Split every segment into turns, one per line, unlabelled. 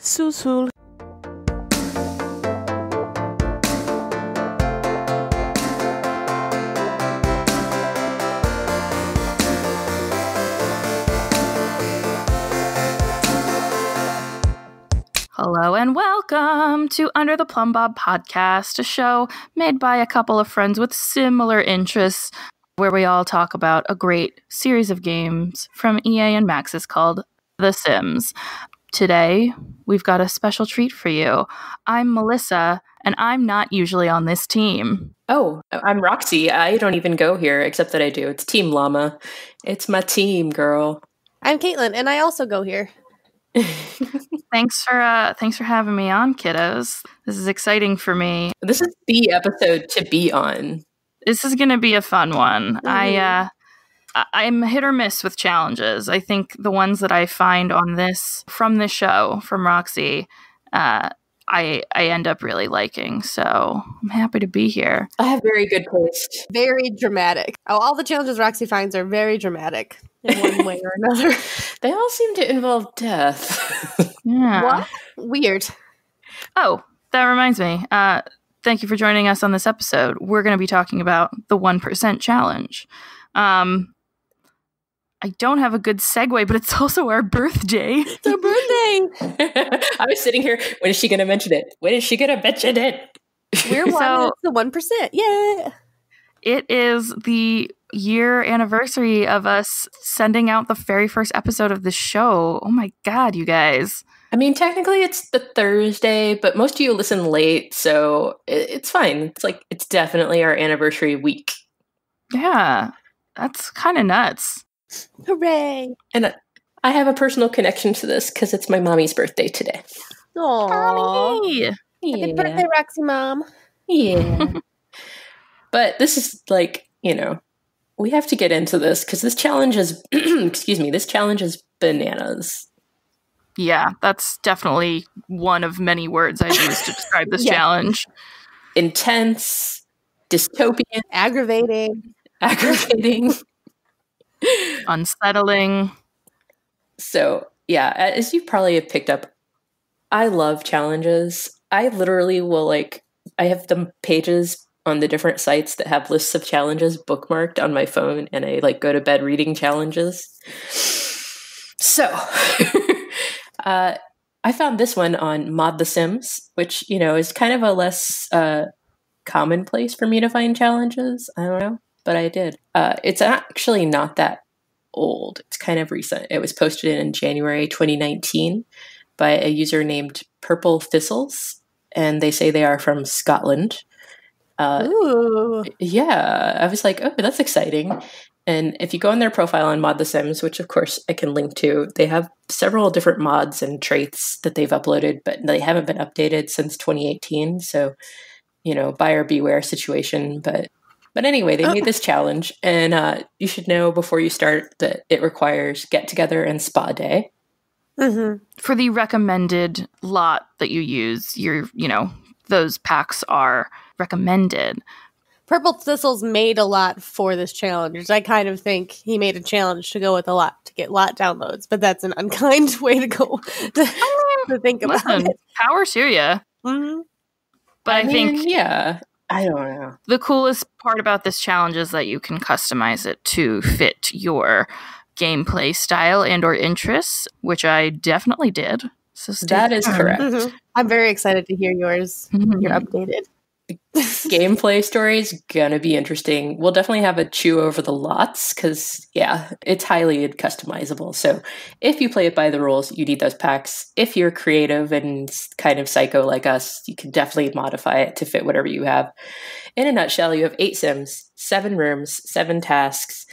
Susul. Hello and welcome to Under the Plum Bob podcast, a show made by a couple of friends with similar interests, where we all talk about a great series of games from EA and Maxis called The Sims. Today, we've got a special treat for you. I'm Melissa, and I'm not usually on this team.
Oh, I'm Roxy. I don't even go here, except that I do. It's Team Llama. It's my team, girl.
I'm Caitlin, and I also go here.
Thanks for having me on, kiddos. This is exciting for me.
This is the episode to be on.
This is going to be a fun one. Mm-hmm. I'm hit or miss with challenges. I think the ones that I find on this from this show from Roxy, I end up really liking. So I'm happy to be here.
I have very good taste.
Very dramatic. Oh, all the challenges Roxy finds are very dramatic in one way or another.
They all seem to involve death.
Yeah.
What? Weird.
Oh, that reminds me. Thank you for joining us on this episode. We're going to be talking about the 1% challenge. I don't have a good segue, but it's also our birthday.
It's our birthday.
I was sitting here. When is she going to mention it? When is she going to mention it?
We're the 1%. Yeah.
It is the year anniversary of us sending out the very first episode of the show. Oh my God, you guys.
I mean, technically it's the Thursday, but most of you listen late, so it's fine. It's definitely our anniversary week.
Yeah, that's kind of nuts.
Hooray.
And I have a personal connection to this because it's my mommy's birthday today.
Aww.
Mommy.
Happy birthday, Roxy Mom.
Yeah. But this is we have to get into this because this challenge is, this challenge is bananas.
Yeah, that's definitely one of many words I use to describe this challenge.
Intense, dystopian,
aggravating.
Unsettling.
So, yeah, as you probably have picked up, I love challenges. I literally will I have the pages on the different sites that have lists of challenges bookmarked on my phone, and I go to bed reading challenges. So, I found this one on Mod The Sims, which, is kind of a less commonplace for me to find challenges. I don't know, but I did. It's actually not that old. It's kind of recent. It was posted in January 2019 by a user named Purple Thistles, and they say they are from Scotland.
Ooh.
Yeah, I was like, oh, that's exciting. And if you go on their profile on Mod The Sims, which of course I can link to, they have several different mods and traits that they've uploaded, but they haven't been updated since 2018. So, buyer beware situation. But anyway, they made this challenge, and you should know before you start that it requires get together and spa day.
Mm-hmm.
For the recommended lot that you use, those packs are recommended.
Purple Thistles made a lot for this challenge. I kind of think he made a challenge to go with a lot to get lot downloads, but that's an unkind way to go to think about it.
Power to you.
Mm-hmm.
But I think,
I don't know.
The coolest part about this challenge is that you can customize it to fit your gameplay style and or interests, which I definitely did. So
that is correct.
Mm-hmm. I'm very excited to hear yours.
Mm-hmm.
You're updated.
Gameplay story is gonna be interesting. We'll definitely have a chew over the lots because, it's highly customizable. So if you play it by the rules, you need those packs. If you're creative and kind of psycho like us, you can definitely modify it to fit whatever you have. In a nutshell, you have 8 Sims, 7 rooms, 7 tasks.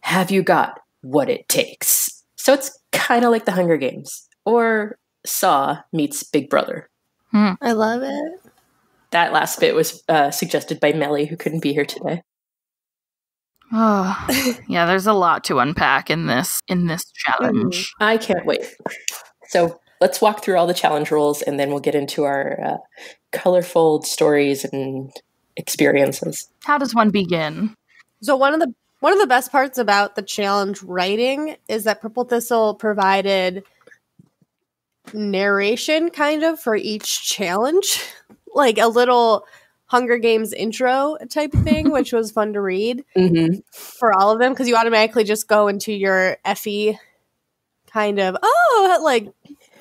Have you got what it takes? So it's kind of like the Hunger Games or Saw meets Big Brother.
I love it.
That last bit was suggested by Melly, who couldn't be here today.
Oh, yeah, there's a lot to unpack in this challenge.
I can't wait. So let's walk through all the challenge rules, and then we'll get into our colorful stories and experiences.
How does one begin?
So one of the best parts about the challenge writing is that Purple Thistle provided narration kind of for each challenge, like a little Hunger Games intro type of thing, which was fun to read for all of them because you automatically just go into your Effie kind of like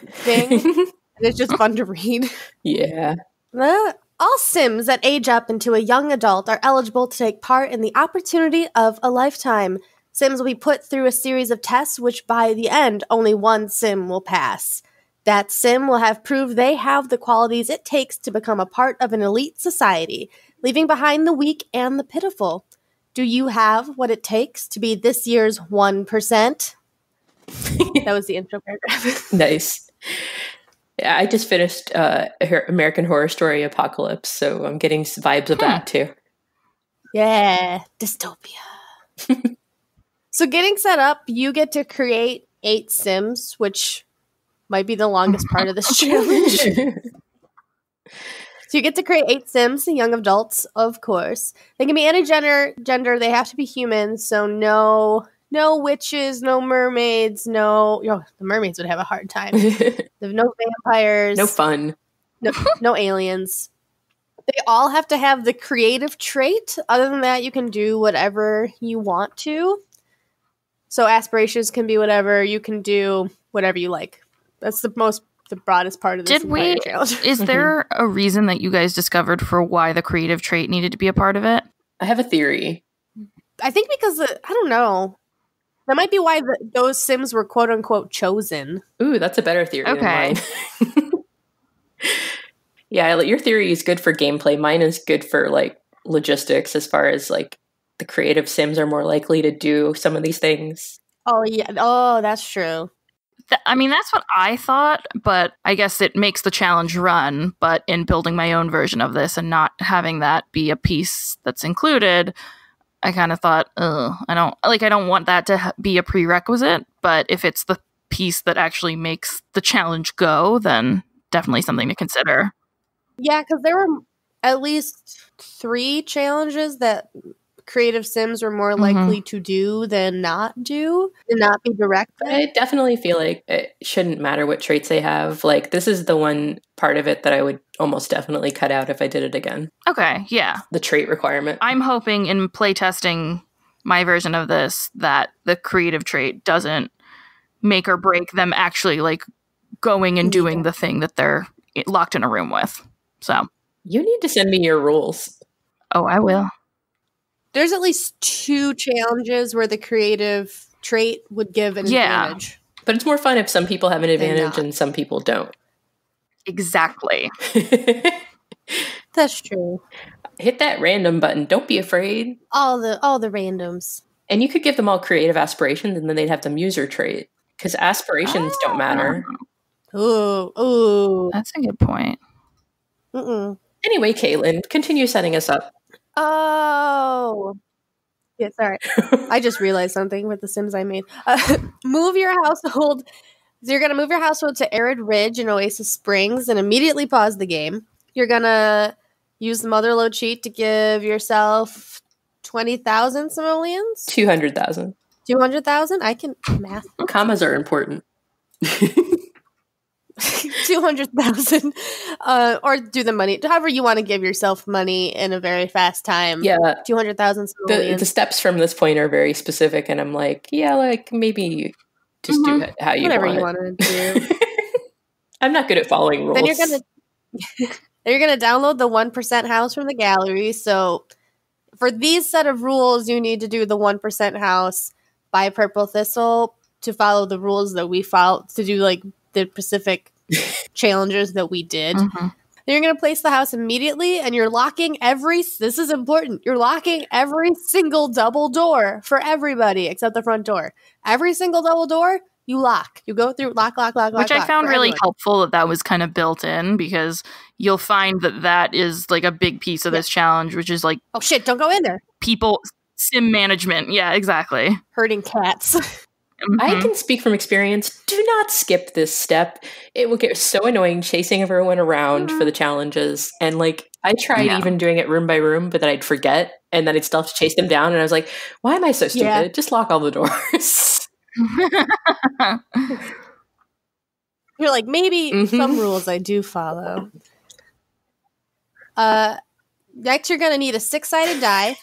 thing. And it's just fun to read.
Yeah.
All Sims that age up into a young adult are eligible to take part in the opportunity of a lifetime. Sims will be put through a series of tests, which by the end, only one Sim will pass. That Sim will have proved they have the qualities it takes to become a part of an elite society, leaving behind the weak and the pitiful. Do you have what it takes to be this year's 1%? That was the intro paragraph.
Nice. Yeah, I just finished American Horror Story Apocalypse, so I'm getting vibes of that too.
Yeah, dystopia. So getting set up, you get to create 8 Sims, which might be the longest part of this challenge. So you get to create 8 Sims, young adults, of course. They can be any gender. They have to be humans, so no witches, no mermaids, the mermaids would have a hard time. There's no vampires.
No fun.
No aliens. They all have to have the creative trait. Other than that, you can do whatever you want to. So aspirations can be whatever. You can do whatever you like. That's the broadest part of this entire challenge.
Is there a reason that you guys discovered for why the creative trait needed to be a part of it?
I have a theory.
I think because, I don't know. That might be why those Sims were quote-unquote chosen.
Ooh, that's a better theory than mine. Yeah, your theory is good for gameplay. Mine is good for, like, logistics as far as, like, the creative Sims are more likely to do some of these things.
Oh, yeah. Oh, that's true.
I mean, that's what I thought, but I guess it makes the challenge run. But in building my own version of this and not having that be a piece that's included, I kind of thought, I don't want that to be a prerequisite. But if it's the piece that actually makes the challenge go, then definitely something to consider.
Yeah, because there were at least 3 challenges that creative Sims are more likely to do than not do and not be directed.
I definitely feel like it shouldn't matter what traits they have. Like, this is the one part of it that I would almost definitely cut out if I did it again.
Okay, yeah.
The trait requirement.
I'm hoping in playtesting my version of this that the creative trait doesn't make or break them actually like going and doing the thing that they're locked in a room with. So
you need to send me your rules.
Oh, I will.
There's at least 2 challenges where the creative trait would give an advantage.
But it's more fun if some people have an advantage and some people don't.
Exactly.
That's true.
Hit that random button. Don't be afraid.
All the randoms.
And you could give them all creative aspirations and then they'd have the muser trait. Because aspirations don't matter.
Ooh.
That's a good point.
Anyway, Caitlin, continue setting us up.
Oh. Yeah, sorry. I just realized something with the Sims I made. Move your household. So you're going to move your household to Arid Ridge and Oasis Springs and immediately pause the game. You're going to use the Motherlode cheat to give yourself 20,000 simoleons?
200,000.
200,000? I can math.
Commas are important.
200,000 or do the money however you want to give yourself money in a very fast time. 200,000
the steps from this point are very specific and I'm like, like maybe just do it how you
whatever
want
you want to do.
I'm not good at following rules.
Then you're gonna download the 1% house from the gallery. So for these set of rules you need to do the 1% house by Purple Thistle to follow the rules that we follow to do like the specific challenges that we did. Then you're going to place the house immediately and you're locking this is important, you're locking every single double door for everybody except the front door. Every single double door, you lock. You go through lock.
Which I found really helpful that was kind of built in because you'll find that is like a big piece of this challenge, which is like,
oh shit, don't go in there.
People, sim management. Yeah, exactly.
Herding cats.
I can speak from experience. Do not skip this step. It will get so annoying chasing everyone around for the challenges. And like, I tried even doing it room by room, but then I'd forget. And then I'd still have to chase them down. And I was like, why am I so stupid? Just lock all the doors.
You're like, maybe some rules I do follow. Next, you're going to need a 6-sided die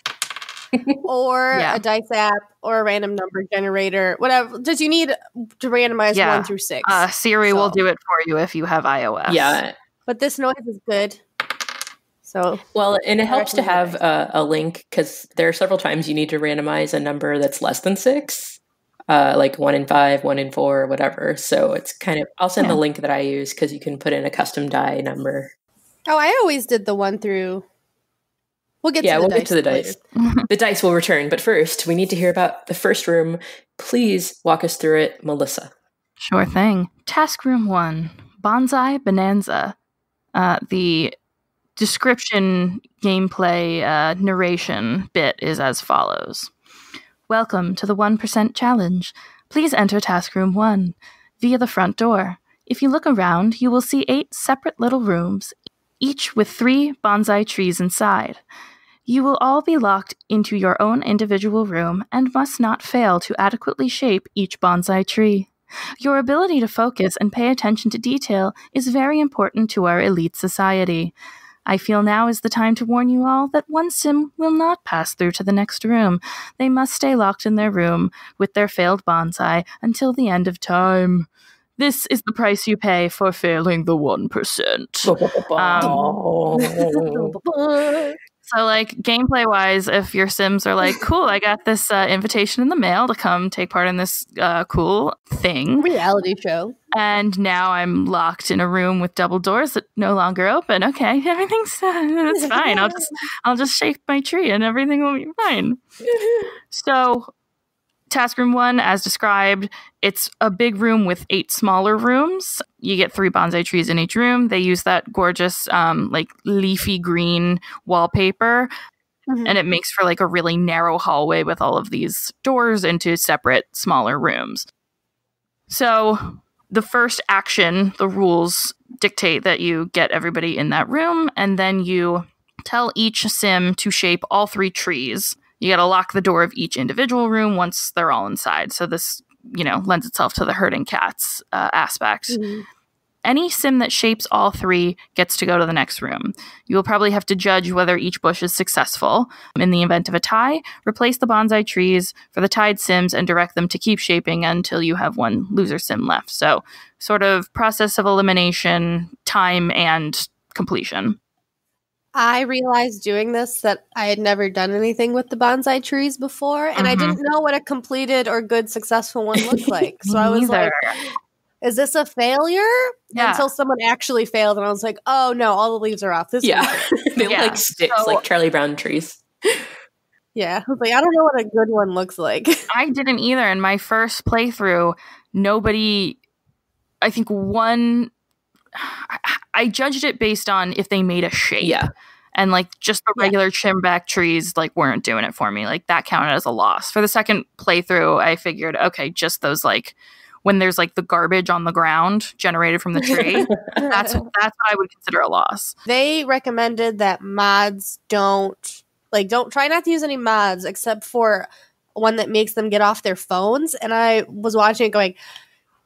or a dice app or a random number generator. Whatever. Does you need to randomize 1 through 6?
Siri will do it for you if you have iOS.
Yeah.
But this noise is good. So
well, and it helps to have a link because there are several times you need to randomize a number that's less than 6, like 1 in 5, 1 in 4, whatever. So it's kind of, I'll send the link that I use because you can put in a custom die number.
Oh, I always did the 1 through. We'll get to the dice.
The dice will return, but first we need to hear about the first room. Please walk us through it, Melissa.
Sure thing. Task room 1, Bonsai Bonanza. The description, gameplay, narration bit is as follows. Welcome to the 1% challenge. Please enter task room 1 via the front door. If you look around, you will see 8 separate little rooms, each with 3 bonsai trees inside. You will all be locked into your own individual room and must not fail to adequately shape each bonsai tree. Your ability to focus and pay attention to detail is very important to our elite society. I feel now is the time to warn you all that one sim will not pass through to the next room. They must stay locked in their room with their failed bonsai until the end of time. This is the price you pay for failing the 1%. So, like, gameplay-wise, if your Sims are like, cool, I got this invitation in the mail to come take part in this cool thing.
Reality show.
And now I'm locked in a room with double doors that no longer open. Okay, everything's it's fine. I'll just shape my tree and everything will be fine. So, task room 1, as described, it's a big room with 8 smaller rooms. You get 3 bonsai trees in each room. They use that gorgeous, like, leafy green wallpaper. And it makes for, like, a really narrow hallway with all of these doors into separate, smaller rooms. So the first action, the rules dictate that you get everybody in that room, and then you tell each sim to shape all 3 trees. You got to lock the door of each individual room once they're all inside. So this, lends itself to the herding cats aspect. Any sim that shapes all 3 gets to go to the next room. You will probably have to judge whether each bush is successful. In the event of a tie, replace the bonsai trees for the tied sims and direct them to keep shaping until you have 1 loser sim left. So sort of process of elimination, time, and completion.
I realized doing this that I had never done anything with the bonsai trees before, and I didn't know what a completed or good successful one looked like. So I was like, is this a failure? Yeah. Until someone actually failed, and I was like, oh no, all the leaves are off. This
they look like sticks, like Charlie Brown trees.
Yeah, I was like, I don't know what a good one looks like.
I didn't either. In my first playthrough, I think I judged it based on if they made a shape.
Yeah.
And like just the regular trim back trees like weren't doing it for me. Like that counted as a loss. For the second playthrough, I figured, okay, just those like when there's like the garbage on the ground generated from the tree, that's what I would consider a loss.
They recommended that mods don't try not to use any mods except for one that makes them get off their phones. And I was watching it going,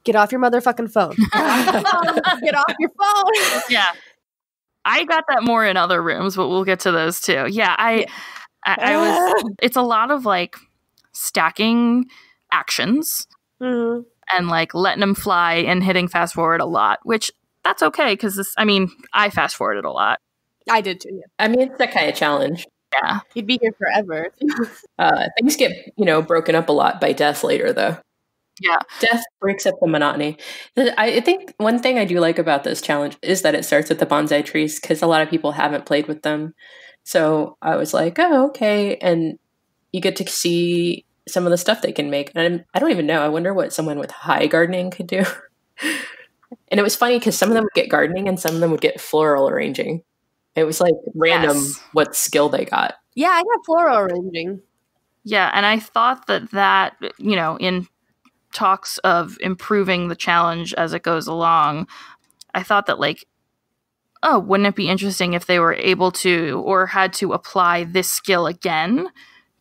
get off your motherfucking phone. Get off your phone.
Yeah. I got that more in other rooms, but we'll get to those too. Yeah, I was. It's a lot of like stacking actions and like letting them fly and hitting fast forward a lot, which that's okay because I fast forwarded a lot.
I did too. Yeah.
I mean, it's that kind of challenge.
Yeah,
you'd be here forever.
Things get broken up a lot by death later, though.
Yeah.
Death breaks up the monotony. I think one thing I do like about this challenge is that it starts with the bonsai trees because a lot of people haven't played with them. So I was like, oh, okay. And you get to see some of the stuff they can make. And I don't even know. I wonder what someone with high gardening could do. And it was funny because some of them would get gardening and some of them would get floral arranging. It was like random what skill they got.
Yeah, I got floral arranging.
Yeah, and I thought that in talks of improving the challenge as it goes along, I thought that like, oh, wouldn't it be interesting if they were able to or had to apply this skill again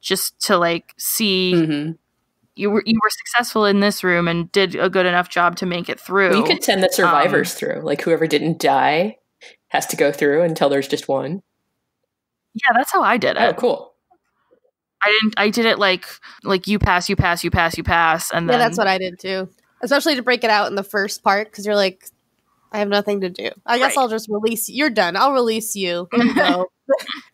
just to like see you were successful in this room and did a good enough job to make it through.
Well, you could send the survivors through. Like whoever didn't die has to go through until there's just one.
Yeah, that's how I did it.
Oh, cool.
I did it like you pass, and then
that's what I did too. Especially to break it out in the first part because you're like, I have nothing to do. I guess I'll just release you. You're done. I'll release you. Here you go.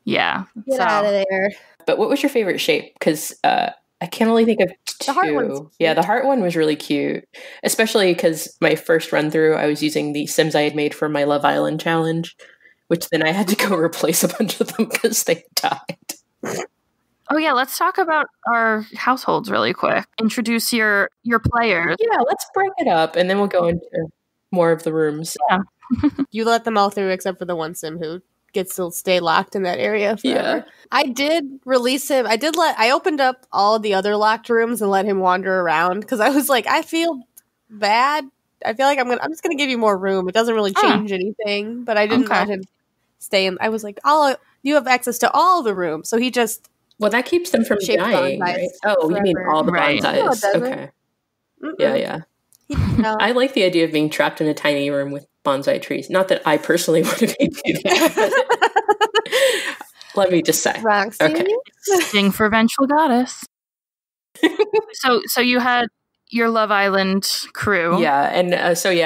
Yeah,
get out of there.
But what was your favorite shape? Because I can only think of two.
The heart one.
Yeah, the heart one was really cute, especially because my first run through, I was using the Sims I had made for my Love Island challenge, which then I had to go replace a bunch of them because they died.
Oh yeah, let's talk about our households really quick. Introduce your players.
Yeah, let's break it up, and then we'll go into more of the rooms.
Yeah.
You let them all through except for the one sim who gets to stay locked in that area forever. Yeah. I did release him. I opened up all the other locked rooms and let him wander around because I was like, I feel bad. I feel like I'm just gonna give you more room. It doesn't really change anything, but I didn't let him stay in. I was like, you have access to all the rooms, so he just.
Well, that keeps them from dying, right? Oh, you mean all the bonsais?
No,
okay. Yeah. I like the idea of being trapped in a tiny room with bonsai trees. Not that I personally want to be doing that. Let me just say.
Roxy?
Okay.
Sing for Vengeful Goddess. So you had your Love Island crew.
Yeah, and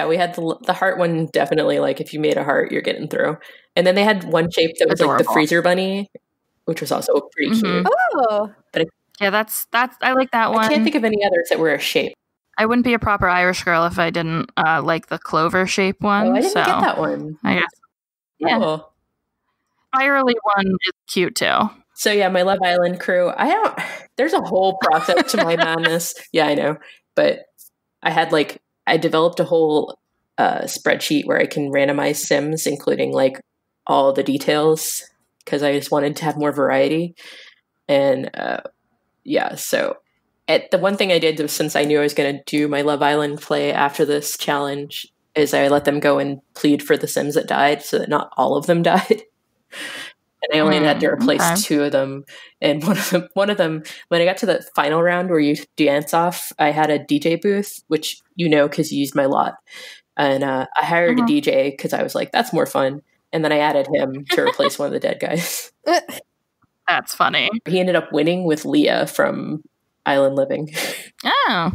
we had the heart one, definitely, like, if you made a heart, you're getting through. And then they had one shape that was like the freezer bunny, which was also pretty cute.
Oh.
But
that's I like that one.
I can't think of any others that were a shape.
I wouldn't be a proper Irish girl if I didn't like the clover shape one.
Oh, I didn't get that one.
I guess. Yeah.
Cool.
Spirally one is cute too.
So yeah, my Love Island crew. There's a whole process to my madness. Yeah, I know. But I developed a whole spreadsheet where I can randomize Sims, including like all the details, because I just wanted to have more variety. And so the one thing I did was, since I knew I was going to do my Love Island play after this challenge, is I let them go and plead for the Sims that died so that not all of them died. And I only had to replace two of them. And one of them, when I got to the final round where you dance off, I had a DJ booth, which because you used my lot. And I hired a DJ because I was like, that's more fun. And then I added him to replace one of the dead guys.
That's funny.
He ended up winning with Leah from Island Living.
Oh.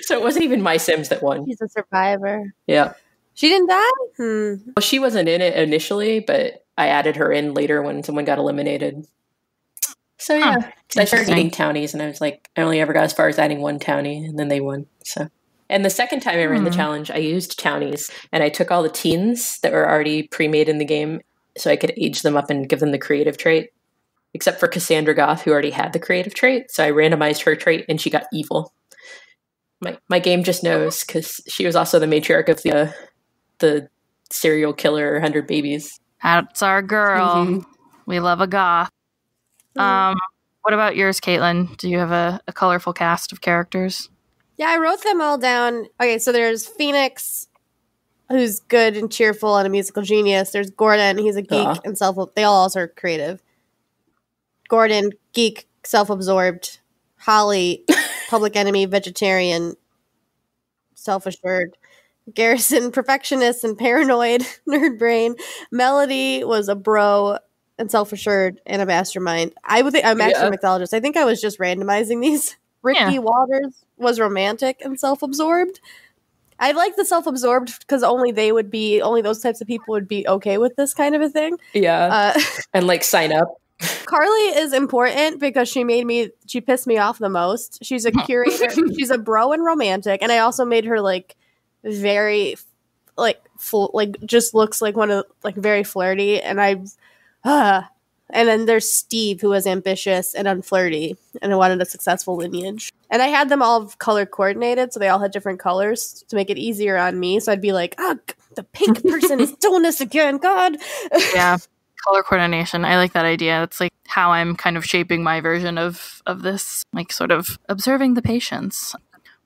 So it wasn't even my Sims that won.
She's a survivor.
Yeah.
She didn't die?
Well, she wasn't in it initially, but I added her in later when someone got eliminated. So yeah. I started eating townies, and I was like, I only ever got as far as adding one townie, and then they won. So. And the second time I ran the challenge, I used townies, and I took all the teens that were already pre-made in the game so I could age them up and give them the creative trait. Except for Cassandra Goth, who already had the creative trait. So I randomized her trait, and she got evil. My game just knows, because she was also the matriarch of the serial killer 100 babies.
That's our girl. Mm-hmm. We love a goth. What about yours, Caitlin? Do you have a colorful cast of characters?
Yeah, I wrote them all down. Okay, so there's Phoenix, who's good and cheerful and a musical genius. There's Gordon, he's a geek and they all also are creative. Gordon, geek, self-absorbed. Holly, public enemy, vegetarian, self-assured. Garrison, perfectionist and paranoid, nerd brain. Melody was a bro and self-assured and a mastermind. I'm actually a mixologist. I think I was just randomizing these. Ricky Waters was romantic and self-absorbed. I like the self-absorbed because only those types of people would be okay with this kind of a thing.
Yeah. And like sign up.
Carly is important because she pissed me off the most. She's a curator. She's a bro and romantic. And I also made her like very just looks like one of very flirty. And and then there's Steve, who was ambitious and unflirty and wanted a successful lineage. And I had them all color coordinated, so they all had different colors to make it easier on me. So I'd be like, the pink person is doing this again, God.
Yeah. Color coordination. I like that idea. It's like how I'm kind of shaping my version of this, like sort of observing the patients.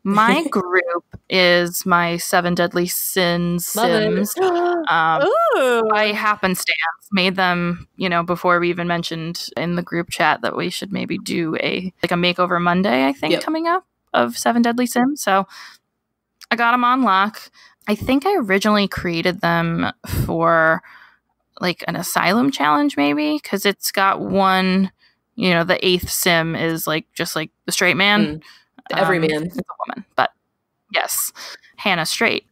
My group is my 7 Deadly Sins Sims. By happenstance, made them, before we even mentioned in the group chat that we should maybe do a makeover Monday, I think, coming up. of 7 Deadly Sims. So I got them on lock. I think I originally created them for like an asylum challenge, maybe, because it's got one, the 8th sim is like just like the straight man.
Every man.
It's a woman, but yes, Hannah Straight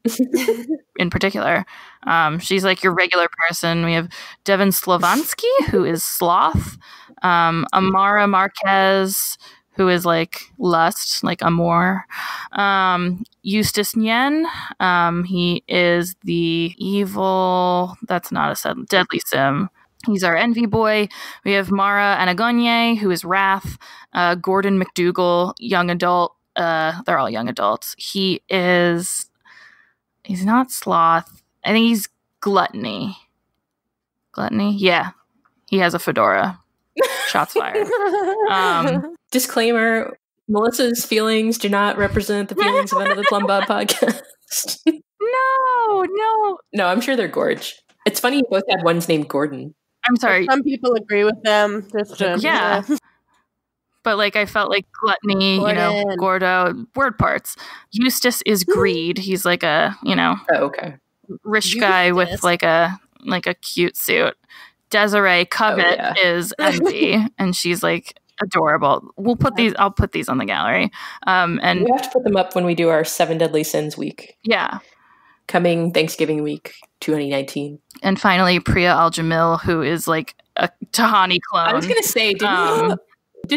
in particular. She's like your regular person. We have Devin Slovansky, who is Sloth. Amara Marquez, who is like Lust, like Amor. Eustace Nyen, he is the evil, that's not a Deadly Sim. He's our envy boy. We have Mara Anagonye, who is Wrath. Gordon McDougal, young adult. They're all young adults. He's not Sloth. I think he's Gluttony. Gluttony? Yeah. He has a fedora. Shots fired.
Disclaimer, Melissa's feelings do not represent the feelings of Under the Plum Bob podcast.
No,
I'm sure they're gorge. It's funny you both had ones named Gordon.
I'm sorry.
Some people agree with them.
Yeah. But like I felt like Gluttony, Gordo, word parts. Eustace is Greed. He's like a,
okay,
rich guy with like a cute suit. Desiree Covet is Envy, and she's like adorable. I'll put these on the gallery. And
we have to put them up when we do our 7 Deadly Sins week.
Yeah.
Coming Thanksgiving week 2019.
And finally, Priya Al-Jamil, who is like a Tahani clone.
I was going to say, didn't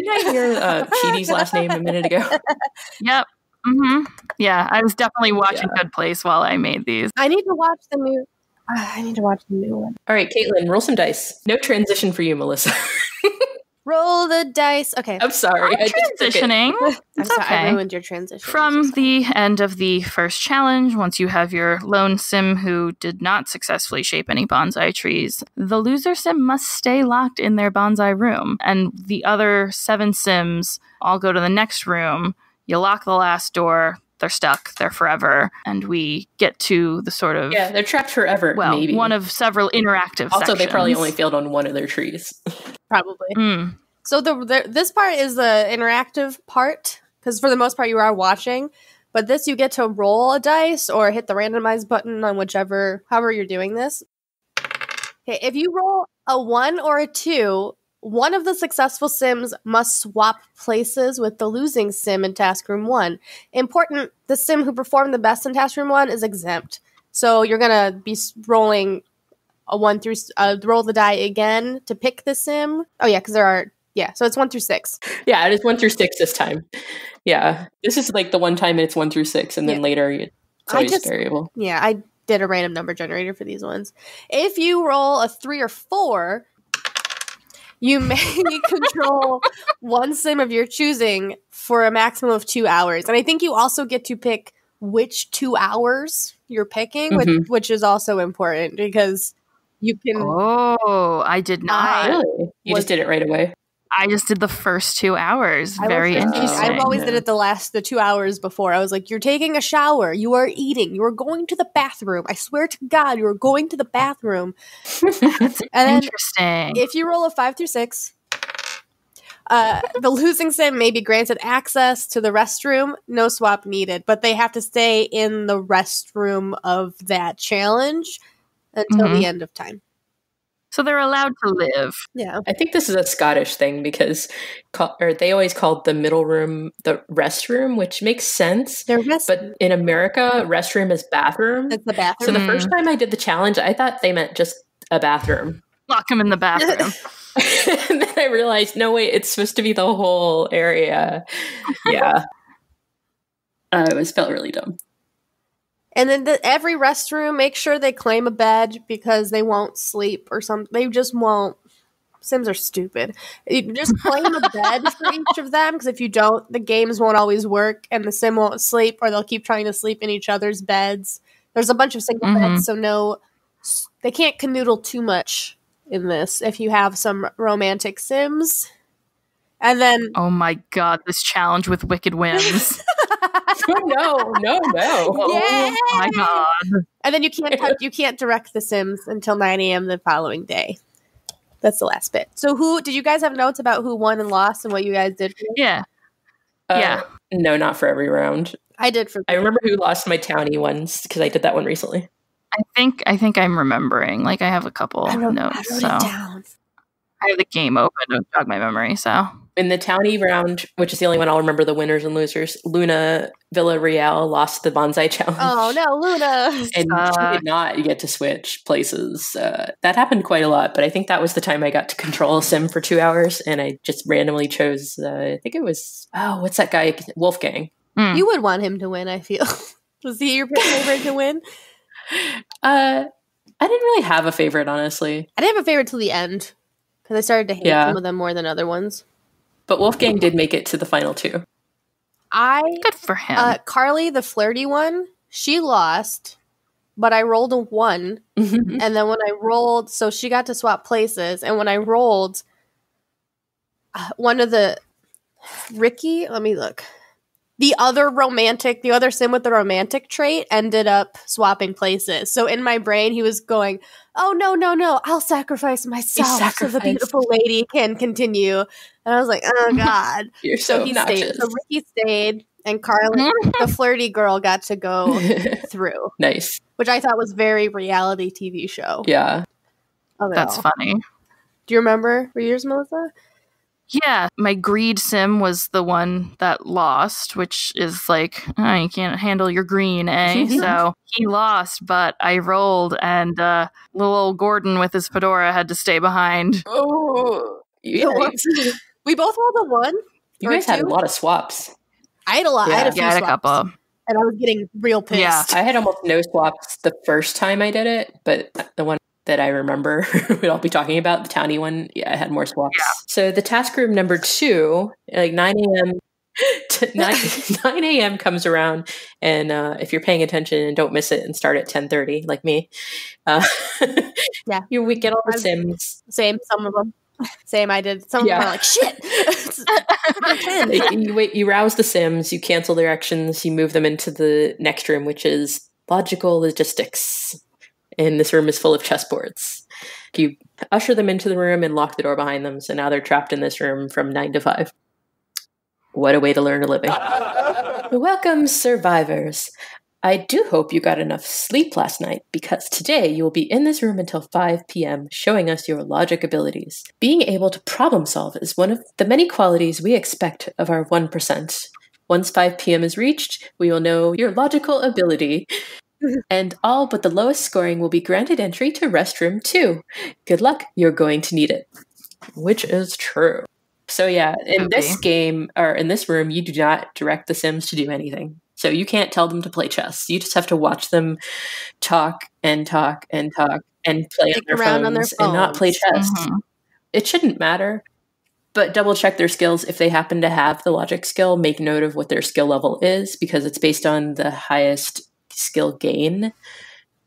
I hear Chidi's last name a minute ago?
Yep. Mm-hmm. Yeah, I was definitely watching Good Place while I made these.
I need to watch the new one.
All right, Caitlin, roll some dice. No transition for you, Melissa.
Roll the dice. Okay.
I'm sorry.
I'm transitioning.
I'm sorry, I ruined your transition.
From the end of the first challenge, once you have your lone sim who did not successfully shape any bonsai trees, the loser sim must stay locked in their bonsai room. And the other 7 sims all go to the next room. You lock the last door. They're stuck. They're forever. And we get to the sort of...
Yeah, they're trapped forever, maybe.
One of several interactive sections.
Also, they probably only failed on one of their trees.
Probably. So this part is the interactive part, because for the most part you are watching. But this, you get to roll a dice or hit the randomize button on however you're doing this. Okay, if you roll a 1 or a 2... one of the successful sims must swap places with the losing sim in Task Room 1. Important, the sim who performed the best in Task Room 1 is exempt. So you're going to be rolling a 1 through... roll the die again to pick the sim. Oh, yeah, because there are... Yeah, so it's 1 through 6.
Yeah, it is 1 through 6 this time. Yeah, this is like the one time it's 1 through 6, and then later it's always variable.
Yeah, I did a random number generator for these ones. If you roll a 3 or 4... you may control one sim of your choosing for a maximum of 2 hours. And I think you also get to pick which 2 hours you're picking, which is also important because you can...
Oh, I did not.
Really? You just did it right away?
I just did the first 2 hours. Very interesting.
I've always did it the 2 hours before. I was like, you're taking a shower. You are eating. You are going to the bathroom. I swear to God, you are going to the bathroom.
That's interesting.
If you roll a 5 through 6, the losing sim may be granted access to the restroom. No swap needed. But they have to stay in the restroom of that challenge until the end of time.
So they're allowed to live.
Yeah.
I think this is a Scottish thing because they always called the middle room the restroom, which makes sense. But in America, restroom is bathroom.
It's the bathroom.
So the first time I did the challenge, I thought they meant just a bathroom.
Lock them in the bathroom.
And then I realized, no, wait, it's supposed to be the whole area. Yeah. It felt really dumb.
And then every restroom, make sure they claim a bed because they won't sleep or something. They just won't. Sims are stupid. You just claim a bed for each of them because if you don't, the games won't always work and the sim won't sleep or they'll keep trying to sleep in each other's beds. There's a bunch of single beds, so they can't canoodle too much in this if you have some romantic sims. And then...
Oh my God, this challenge with wicked whims.
No.
Yeah.
Oh my God.
And then you can't direct the Sims until 9 a.m. the following day. That's the last bit. So did you guys have notes about who won and lost and what you guys did?
Yeah.
No, not for every round.
I did for.
I remember who lost my townie ones because I did that one recently.
I think I'm remembering. Like I have a couple notes.
I wrote it down.
I have the game open to jog my memory. So
in the townie round, which is the only one I'll remember the winners and losers, Luna Villarreal lost the bonsai challenge.
Oh no, Luna!
And she did not get to switch places. That happened quite a lot, but I think that was the time I got to control a sim for 2 hours, and I just randomly chose. I think it was what's that guy? Wolfgang.
You would want him to win. I feel. Was he your favorite to win?
I didn't really have a favorite, honestly.
I didn't have a favorite till the end because I started to hate some of them more than other ones.
But Wolfgang did make it to the final 2.
Good for him.
Carly, the flirty one, she lost, but I rolled a 1. And then when I rolled, so she got to swap places. And when I rolled, one of the Ricky, let me look. The other sim with the romantic trait ended up swapping places. So in my brain, he was going, oh, no, I'll sacrifice myself so the beautiful lady can continue. And I was like, oh, God.
You're so
he
obnoxious.
stayed. So Ricky stayed, and Carly, the flirty girl, got to go through.
Nice.
Which I thought was very reality TV show.
Yeah.
That's funny.
Do you remember yours, Melissa?
Yeah, my greed sim was the one that lost, which is like, you can't handle your green, eh? So he lost, but I rolled, and little old Gordon with his fedora had to stay behind.
Oh, yeah.
We both rolled a 1.
You guys had a lot of swaps.
I had a lot.
Yeah.
I had a few
I had
swaps.
a couple.
And I was getting real pissed.
Yeah.
I had almost no swaps the first time I did it, but the one that I remember we'd all be talking about, the townie one, I had more swaps. Yeah. So the task room number 2, like 9 a.m. 9 a.m. comes around, and if you're paying attention and don't miss it and start at 10:30, like me, we get all the sims.
Same, some of them. Same, I did. Some of them are like, shit!
You rouse the sims, you cancel their actions, you move them into the next room, which is logical logistics. And this room is full of chessboards. You usher them into the room and lock the door behind them, so now they're trapped in this room from 9 to 5. What a way to learn a living. Welcome, survivors. I do hope you got enough sleep last night, because today you will be in this room until 5 p.m. showing us your logic abilities. Being able to problem solve is one of the many qualities we expect of our 1%. Once 5 p.m. is reached, we will know your logical ability, and all but the lowest scoring will be granted entry to restroom 2. Good luck, you're going to need it. Which is true. So yeah, in this game, or in this room, you do not direct the Sims to do anything. So you can't tell them to play chess. You just have to watch them talk and talk and talk and play on their phones and not play chess. Mm-hmm. It shouldn't matter. But double check their skills. If they happen to have the logic skill, make note of what their skill level is, because it's based on the highest skill gain.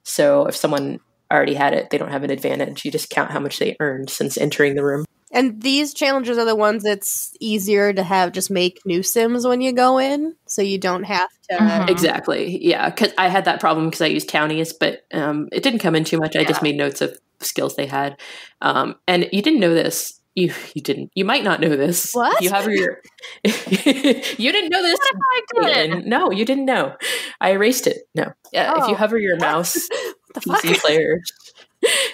So if someone already had it, they don't have an advantage. You just count how much they earned since entering the room.
And these challenges are the ones that's easier to have just make new sims when you go in, so you don't have to...
Exactly, yeah. Because I had that problem because I used townies, but it didn't come in too much. I just made notes of skills they had. And you didn't know this. You didn't. You might not know this.
What?
You hover your... You didn't know this.
What if I did?
No, you didn't know. I erased it. No. If you hover your mouse, PC players...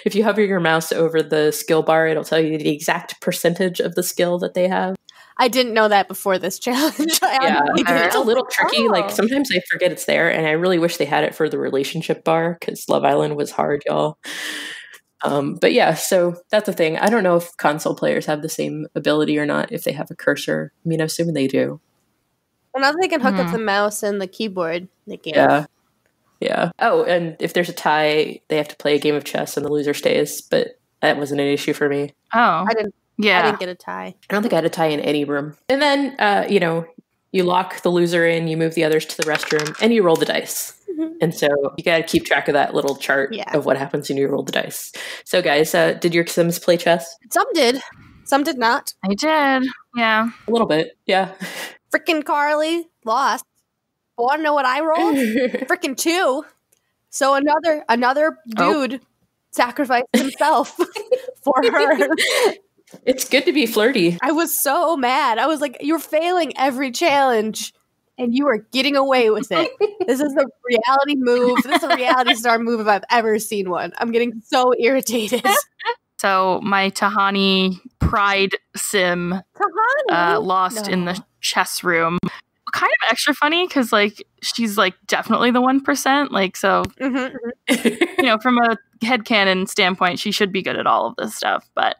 If you hover your mouse over the skill bar, it'll tell you the exact percentage of the skill that they have.
I didn't know that before this challenge.
It's a little tricky. Like sometimes I forget it's there, and I really wish they had it for the relationship bar because Love Island was hard, y'all. But yeah, so that's the thing. I don't know if console players have the same ability or not, if they have a cursor. I mean, I'm assuming they do.
Well, now they can hook up the mouse and the keyboard. They can.
Yeah. Oh, and if there's a tie, they have to play a game of chess and the loser stays, but that wasn't an issue for me.
Oh.
I didn't get a tie.
I don't think I had a tie in any room. And then, you lock the loser in, you move the others to the restroom, and you roll the dice. Mm-hmm. And so you got to keep track of that little chart of what happens when you roll the dice. So guys, did your Sims play chess?
Some did. Some did not.
I did. Yeah.
A little bit. Yeah.
Frickin' Carly lost. Want to know what I rolled? Frickin' 2. So another dude sacrificed himself for her.
It's good to be flirty.
I was so mad. I was like, you're failing every challenge. And you are getting away with it. This is a reality move. This is a reality star move if I've ever seen one. I'm getting so irritated.
So my Tahani pride sim lost in the chess room. Kind of extra funny because like she's like definitely the 1%. Like so, you know, from a headcanon standpoint, she should be good at all of this stuff. But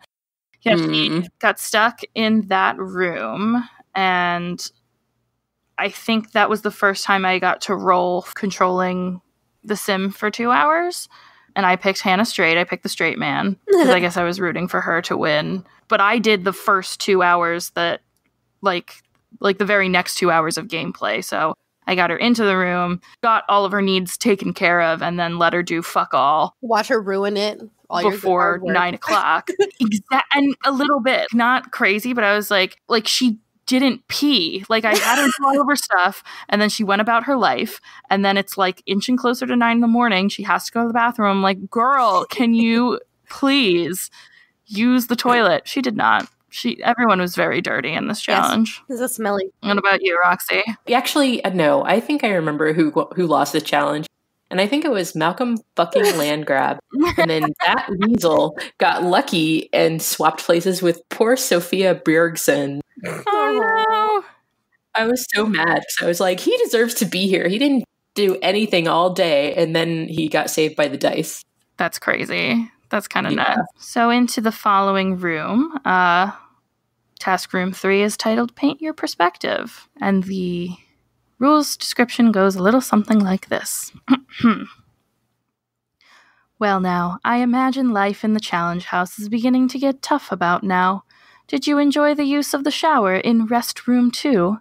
yeah, she got stuck in that room, and I think that was the first time I got to roll controlling the sim for 2 hours. And I picked Hannah straight. I picked the straight man because I guess I was rooting for her to win. But I did the first 2 hours that like the very next 2 hours of gameplay. So I got her into the room, got all of her needs taken care of, and then let her do fuck all.
Watch her ruin it all
before 9 o'clock. And a little bit, not crazy, but I was like she didn't pee. Like I had her do all of her stuff, and then she went about her life, and then it's like inching closer to 9 in the morning. She has to go to the bathroom. I'm like, girl, can you please use the toilet? She did not. Everyone was very dirty in this challenge.
Yes, this is smelly.
What about you, Roxy?
Actually, no. I think I remember who lost the challenge. And I think it was Malcolm fucking Landgrab. And then that weasel got lucky and swapped places with poor Sophia Bjergsen.
Oh no.
I was so mad because I was like, he deserves to be here. He didn't do anything all day, and then he got saved by the dice.
That's crazy. That's kind of nuts. So into the following room, task room 3 is titled Paint Your Perspective. And the rules description goes a little something like this. Well now, I imagine life in the challenge house is beginning to get tough about now. Did you enjoy the use of the shower in Rest Room 2?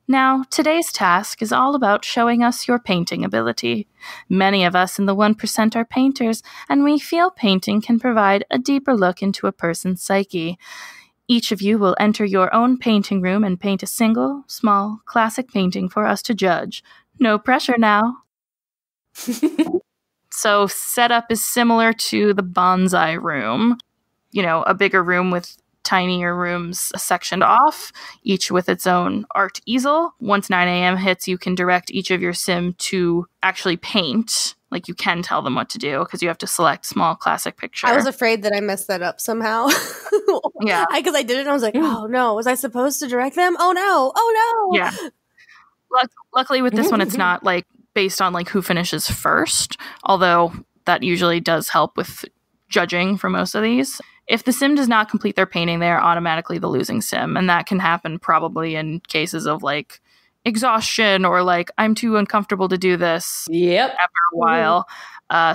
Now, today's task is all about showing us your painting ability. Many of us in the 1% are painters, and we feel painting can provide a deeper look into a person's psyche. Each of you will enter your own painting room and paint a single, small, classic painting for us to judge. No pressure now. So setup is similar to the bonsai room. You know, a bigger room with tinier rooms sectioned off, each with its own art easel. Once 9 a.m. hits, you can direct each of your sim to actually paint. Like, you can tell them what to do because you have to select small classic picture.
I was afraid that I messed that up somehow.
Yeah.
Because I did it and I was like, oh no, was I supposed to direct them? Oh no.
Yeah. Luckily with this one, it's not like based on like who finishes first, although that usually does help with judging for most of these. If the sim does not complete their painting, they are automatically the losing sim. And that can happen probably in cases of like exhaustion or like, I'm too uncomfortable to do this after a while.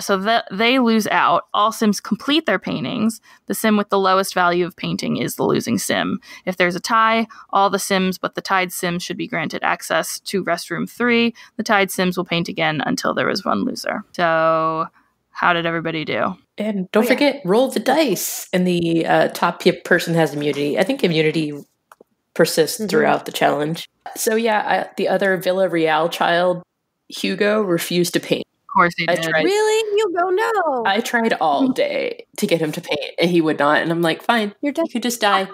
So that they lose out. All sims complete their paintings. The sim with the lowest value of painting is the losing sim. If there's a tie, all the sims but the tied sims should be granted access to Restroom 3. The tied sims will paint again until there is one loser. So how did everybody do?
And don't forget, roll the dice. And the top person has immunity. I think immunity persists throughout the challenge. So the other Villarreal child, Hugo, refused to paint.
Of course he did.
Really? Hugo, no.
I tried all day to get him to paint, and he would not. And I'm like, fine, you could just die.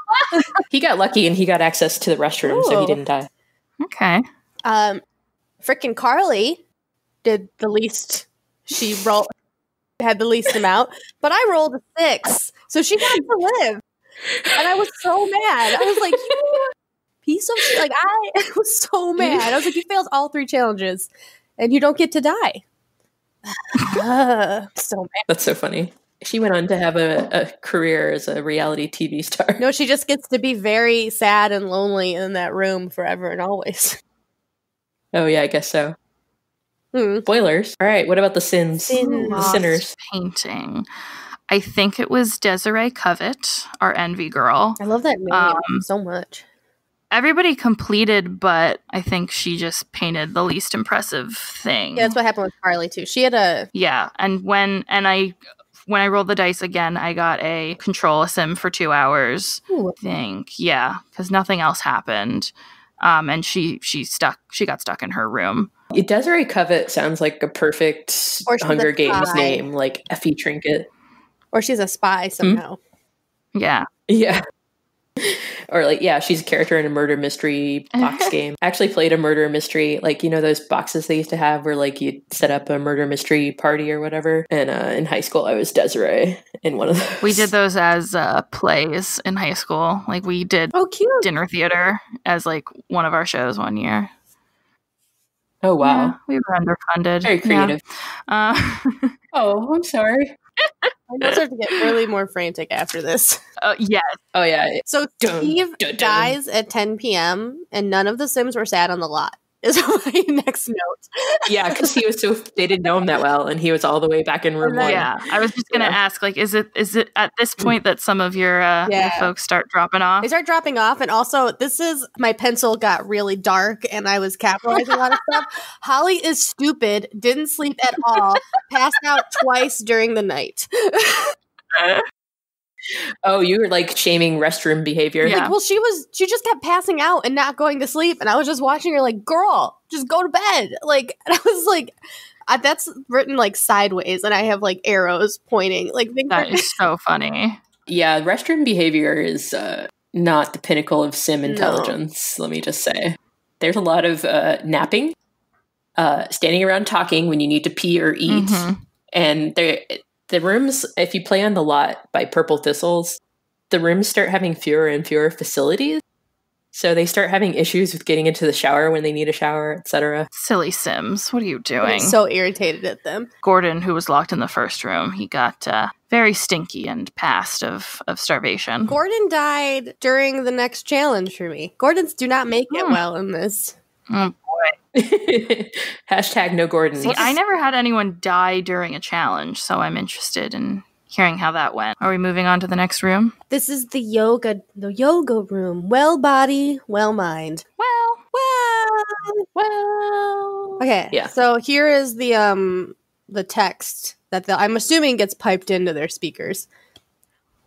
He got lucky, and he got access to the restroom, so he didn't die.
Okay.
Frickin' Carly did the least. She had the least amount, but I rolled a 6, so she got to live. And I was so mad. I was like, you piece of shit. Like, I was so mad. I was like, you failed all 3 challenges, and you don't get to die. So mad.
That's so funny. She went on to have a career as a reality TV star.
No, she just gets to be very sad and lonely in that room forever and always.
Oh, yeah, I guess so. Spoilers. All right, what about the sins? The sinners.
Painting. I think it was Desiree Covett, our Envy girl.
I love that name so much.
Everybody completed, but I think she just painted the least impressive thing.
Yeah, that's what happened with Carly too. She had
and when I rolled the dice again, I got a control a sim for 2 hours.
Ooh.
I think, because nothing else happened. And she got stuck in her room.
Desiree Covett sounds like a perfect Hunger Games name, like Effie Trinket.
Or she's a spy somehow.
Yeah.
Yeah. Or like, yeah, she's a character in a murder mystery box game. I actually played a murder mystery, like, you know, those boxes they used to have where like you'd set up a murder mystery party or whatever. And in high school, I was Desiree in one of those.
We did those as plays in high school. Like we did
cute.
dinner theater as like one of our shows one year.
Oh, wow.
Yeah, we were underfunded.
Very creative.
Yeah.
Oh, I'm sorry.
I know start to get really more frantic after this.
Yes.
Oh, yeah.
So Steve dies at 10 p.m. and none of the Sims were sad on the lot. Is my next note.
Yeah, because he was they didn't know him that well, and he was all the way back in room 1.
Yeah, I was just gonna ask, like, is it at this point that some of your folks start dropping off?
They start dropping off, and also my pencil got really dark, and I was capitalizing a lot of stuff. Holly is stupid, didn't sleep at all, passed out twice during the night.
Oh, you were like shaming restroom behavior.
Yeah. Like, well, she just kept passing out and not going to sleep, and I was just watching her like, girl, just go to bed. Like, and I was like, that's written like sideways, and I have like arrows pointing. Like,
that is so funny.
Yeah, restroom behavior is not the pinnacle of sim intelligence. Let me just say, there's a lot of napping, standing around talking when you need to pee or eat, and the rooms, if you play on the lot by Purple Thistles, the rooms start having fewer and fewer facilities. So they start having issues with getting into the shower when they need a shower, etc.
Silly Sims, what are you doing?
I'm so irritated at them.
Gordon, who was locked in the first room, he got very stinky and passed of starvation.
Gordon died during the next challenge for me. Gordons do not make it well in this.
Oh, boy.
Hashtag no Gordon.
See, I never had anyone die during a challenge, so I'm interested in hearing how that went. Are we moving on to the next room?
This is the yoga room. Well body, well mind. Well. Okay, yeah. So here is the text that I'm assuming gets piped into their speakers.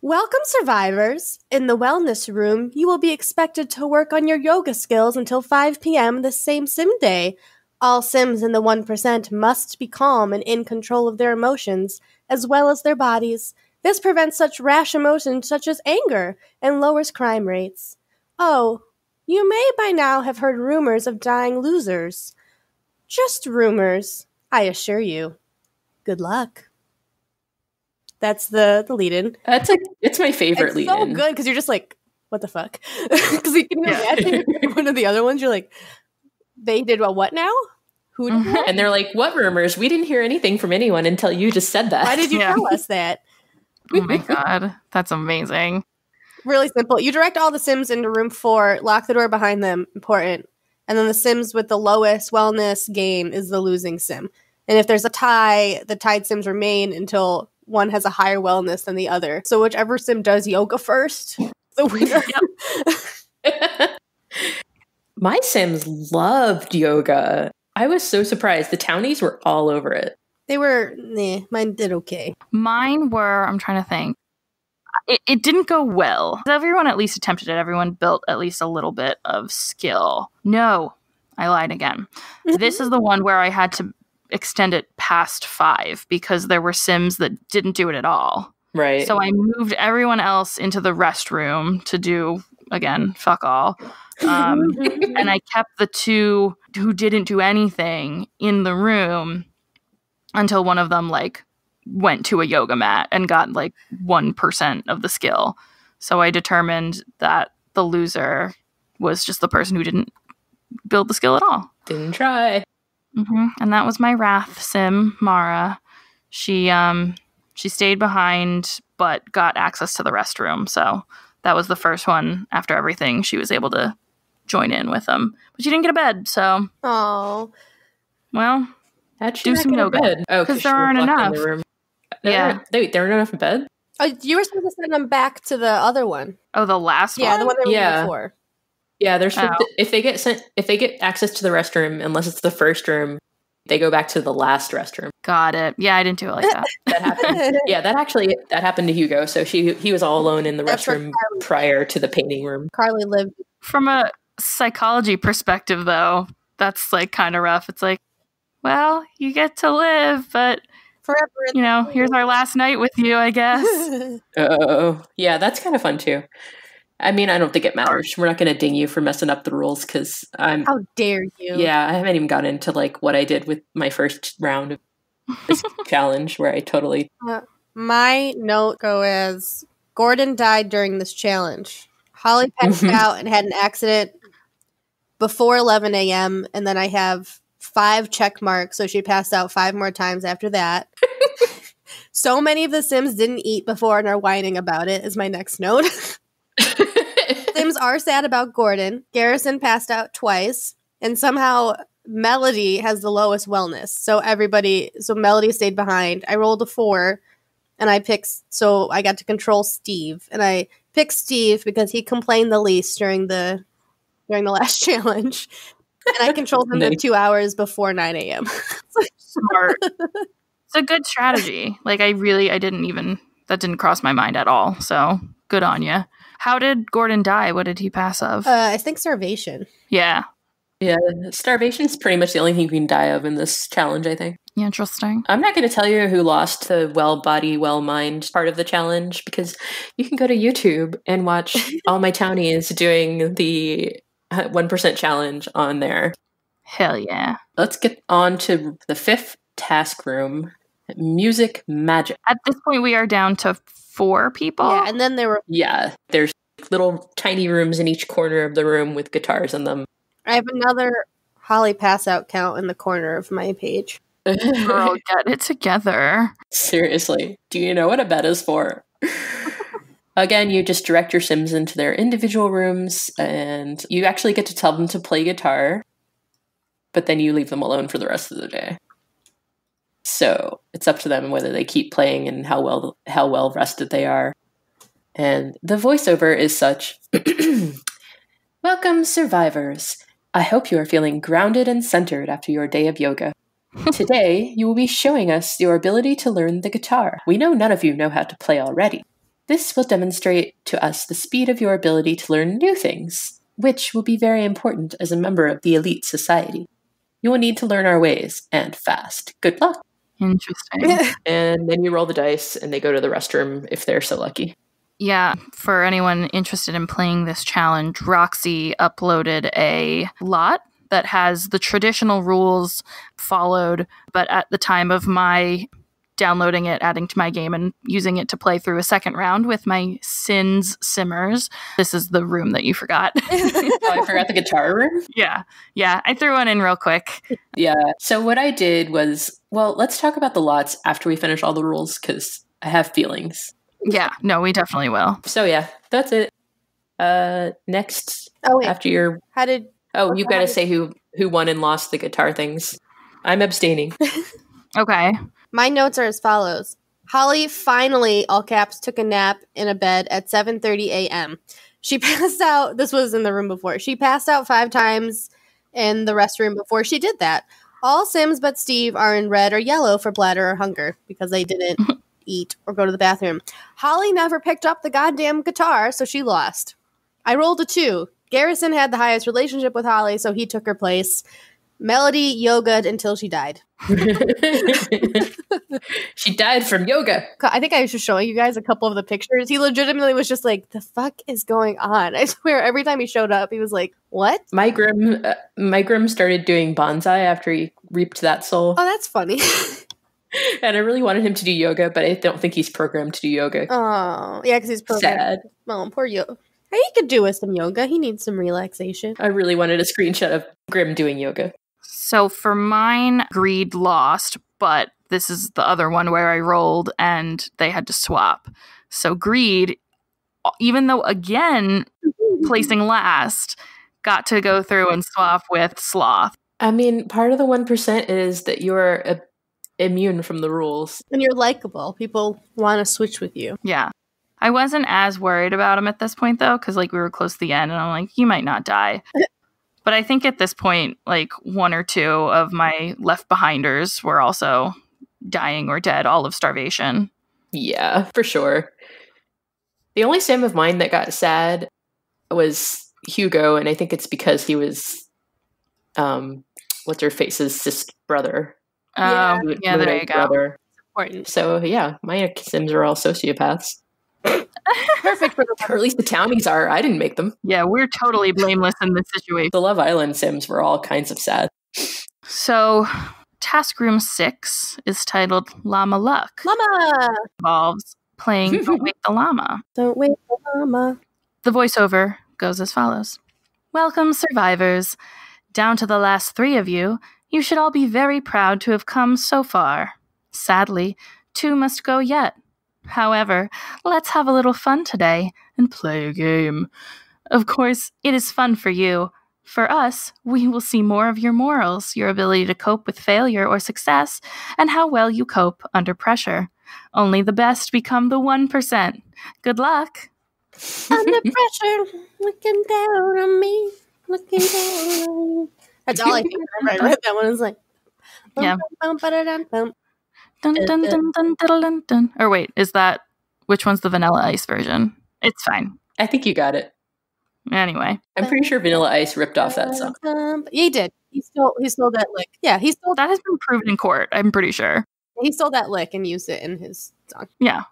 Welcome, survivors. In the wellness room, you will be expected to work on your yoga skills until 5 p.m. this same sim day. All Sims in the 1% must be calm and in control of their emotions, as well as their bodies. This prevents such rash emotions such as anger and lowers crime rates. Oh, you may by now have heard rumors of dying losers. Just rumors, I assure you. Good luck. That's the lead-in.
It's my favorite lead-in.
It's so good because you're just like, what the fuck? Because you can imagine one of the other ones. You're like, they did what now? Who did that?
And they're like, what rumors? We didn't hear anything from anyone until you just said that.
Why did you tell us that?
Oh my god, that's amazing.
Really simple. You direct all the Sims into room 4, lock the door behind them, important. And then the Sims with the lowest wellness gain is the losing Sim. And if there's a tie, the tied Sims remain until one has a higher wellness than the other. So whichever Sim does yoga first, the winner.
My Sims loved yoga. I was so surprised. The townies were all over it.
They were, mine did okay.
Mine were, I'm trying to think. It didn't go well. Everyone at least attempted it. Everyone built at least a little bit of skill. No, I lied again. This is the one where I had to extend it past 5 because there were Sims that didn't do it at all.
Right.
So I moved everyone else into the restroom to do, again, fuck all. And I kept the 2 who didn't do anything in the room until one of them like went to a yoga mat and got like 1% of the skill. So I determined that the loser was just the person who didn't build the skill at all.
Didn't try.
And that was my Wrath Sim, Mara. She stayed behind, but got access to the restroom. So that was the first one after everything. She was able to join in with them. But she didn't get a bed, so.
Oh.
Well, do some yoga.
Bed? Oh,
because there aren't enough.
Yeah. There weren't enough in bed?
Oh, you were supposed to send them back to the other one.
Oh, the last one?
Yeah, the one they were before.
Yeah, they're supposed to, if they get access to the restroom, unless it's the first room, they go back to the last restroom.
Got it. Yeah, I didn't do it like that.
That happened. Yeah, that happened to Hugo. So he was all alone in the restroom prior to the painting room.
Carly lived.
From a psychology perspective, though, that's like kind of rough. It's like, well, you get to live, but
forever.
Here's our last night with you, I guess.
Oh, yeah, that's kind of fun too. I mean, I don't think it matters. We're not going to ding you for messing up the rules because I'm.
How dare you?
Yeah, I haven't even gotten into like what I did with my first round of this challenge where I totally.
My note go as Gordon died during this challenge. Holly passed out and had an accident before 11 a.m. And then I have 5 check marks, so she passed out 5 more times after that. So many of the Sims didn't eat before and are whining about it, is my next note. Sims are sad about Gordon. Garrison passed out twice, and somehow Melody has the lowest wellness. So Melody stayed behind. I rolled a 4, and I got to control Steve. And I picked Steve because he complained the least during the last challenge. And I controlled him for 2 hours before 9 a.m.
Smart. It's a good strategy. Like, that didn't cross my mind at all. So good on you. How did Gordon die? What did he pass of?
I think starvation.
Yeah.
Yeah, starvation is pretty much the only thing you can die of in this challenge, I think.
Interesting.
I'm not going to tell you who lost the well body, well mind part of the challenge because you can go to YouTube and watch all my townies doing the 1% challenge on there.
Hell yeah.
Let's get on to the 5th task room. Music magic.
At this point, we are down to 4 people.
Yeah, and then
there's little tiny rooms in each corner of the room with guitars in them.
I have another Holly pass out count in the corner of my page.
Girl, get it together.
Seriously, do you know what a bed is for? Again, you just direct your Sims into their individual rooms, and you actually get to tell them to play guitar, but then you leave them alone for the rest of the day. So it's up to them whether they keep playing and how well rested they are. And the voiceover is such. Welcome, survivors. I hope you are feeling grounded and centered after your day of yoga. Today, you will be showing us your ability to learn the guitar. We know none of you know how to play already. This will demonstrate to us the speed of your ability to learn new things, which will be very important as a member of the elite society. You will need to learn our ways, and fast. Good luck.
Interesting.
And then you roll the dice, and they go to the restroom if they're so lucky.
Yeah, for anyone interested in playing this challenge, Roxy uploaded a lot that has the traditional rules followed, but at the time of my downloading it, adding to my game, and using it to play through a second round with my Simmers, this is the room that you forgot.
Oh, I forgot the guitar room?
Yeah, I threw one in real quick.
Yeah, so what I did was, let's talk about the lots after we finish all the rules, because I have feelings.
Yeah, no, we definitely will.
So yeah, that's it. Next, after your... you got to say who won and lost the guitar things. I'm abstaining.
Okay.
My notes are as follows. Holly finally, all caps, took a nap in a bed at 7:30 a.m. She passed out. This was in the room before. She passed out 5 times in the restroom before she did that. All Sims but Steve are in red or yellow for bladder or hunger because they didn't eat or go to the bathroom. Holly never picked up the goddamn guitar, so she lost. I rolled a 2. Garrison had the highest relationship with Holly, so he took her place. Melody yogaed until she died.
She died from yoga.
I think I was just showing you guys a couple of the pictures. He legitimately was just like, the fuck is going on? I swear, every time he showed up, he was like, what?
My Grim started doing bonsai after he reaped that soul.
Oh, that's funny.
And I really wanted him to do yoga, but I don't think he's programmed to do yoga.
Oh, yeah, because he's programmed.
Sad.
Oh, poor yoga. He could do with some yoga. He needs some relaxation.
I really wanted a screenshot of Grim doing yoga.
So for mine, Greed lost, but this is the other one where I rolled and they had to swap. So Greed, even though again placing last, got to go through and swap with Sloth.
I mean, part of the 1% is that you're immune from the rules.
And you're likable. People want to switch with you.
Yeah. I wasn't as worried about him at this point, though, because we were close to the end, and I'm like, you might not die. But I think at this point, 1 or 2 of my left behinders were also dying or dead, all of starvation.
Yeah, for sure. The only Sim of mine that got sad was Hugo, and I think it's because he was, what's her face's sister brother.
Yeah, there you go.
Brother.
Important.
So yeah, my Sims are all sociopaths.
Perfect for the
Or at least the townies are. I didn't make them.
Yeah, we're totally blameless in this situation.
The Love Island Sims were all kinds of sad.
So, task room 6 is titled Llama Luck.
Llama!
Involves playing Don't Wake the Llama.
Don't wake the llama.
The voiceover goes as follows. Welcome, survivors. Down to the last 3 of you, you should all be very proud to have come so far. Sadly, 2 must go yet. However, let's have a little fun today and play a game. Of course, it is fun for you. For us, we will see more of your morals, your ability to cope with failure or success, and how well you cope under pressure. Only the best become the 1%. Good luck!
Under pressure, looking down on me, looking down on me. That's all I think. I read that one. It's like,
Yeah.
bum, ba-da-dum, bum.
Dun, dun, dun, dun, dun, dun, dun. Or wait, is that, which one's the Vanilla Ice version? It's fine.
I think you got it.
Anyway.
I'm pretty sure Vanilla Ice ripped off that song.
Yeah, he did. He stole that lick. Yeah, he stole
That has been proven in court, I'm pretty sure.
He stole that lick and used it in his song.
Yeah.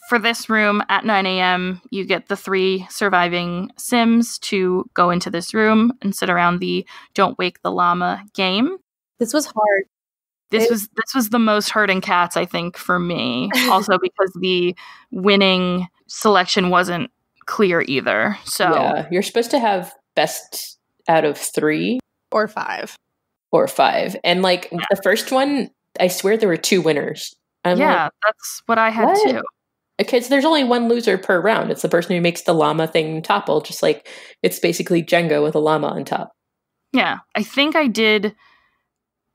For this room at 9 a.m., you get the 3 surviving Sims to go into this room and sit around the Don't Wake the Llama game.
This was hard.
This was the most hurting cats, I think, for me. Also because the winning selection wasn't clear either. So
yeah, you're supposed to have best out of 3
Or 5.
or 5. And like the first one, I swear there were 2 winners. I'm like,
that's what I had
what?
too.
Because there's only 1 loser per round. It's the person who makes the llama thing topple, just like it's basically Jenga with a llama on top.
Yeah, I think I did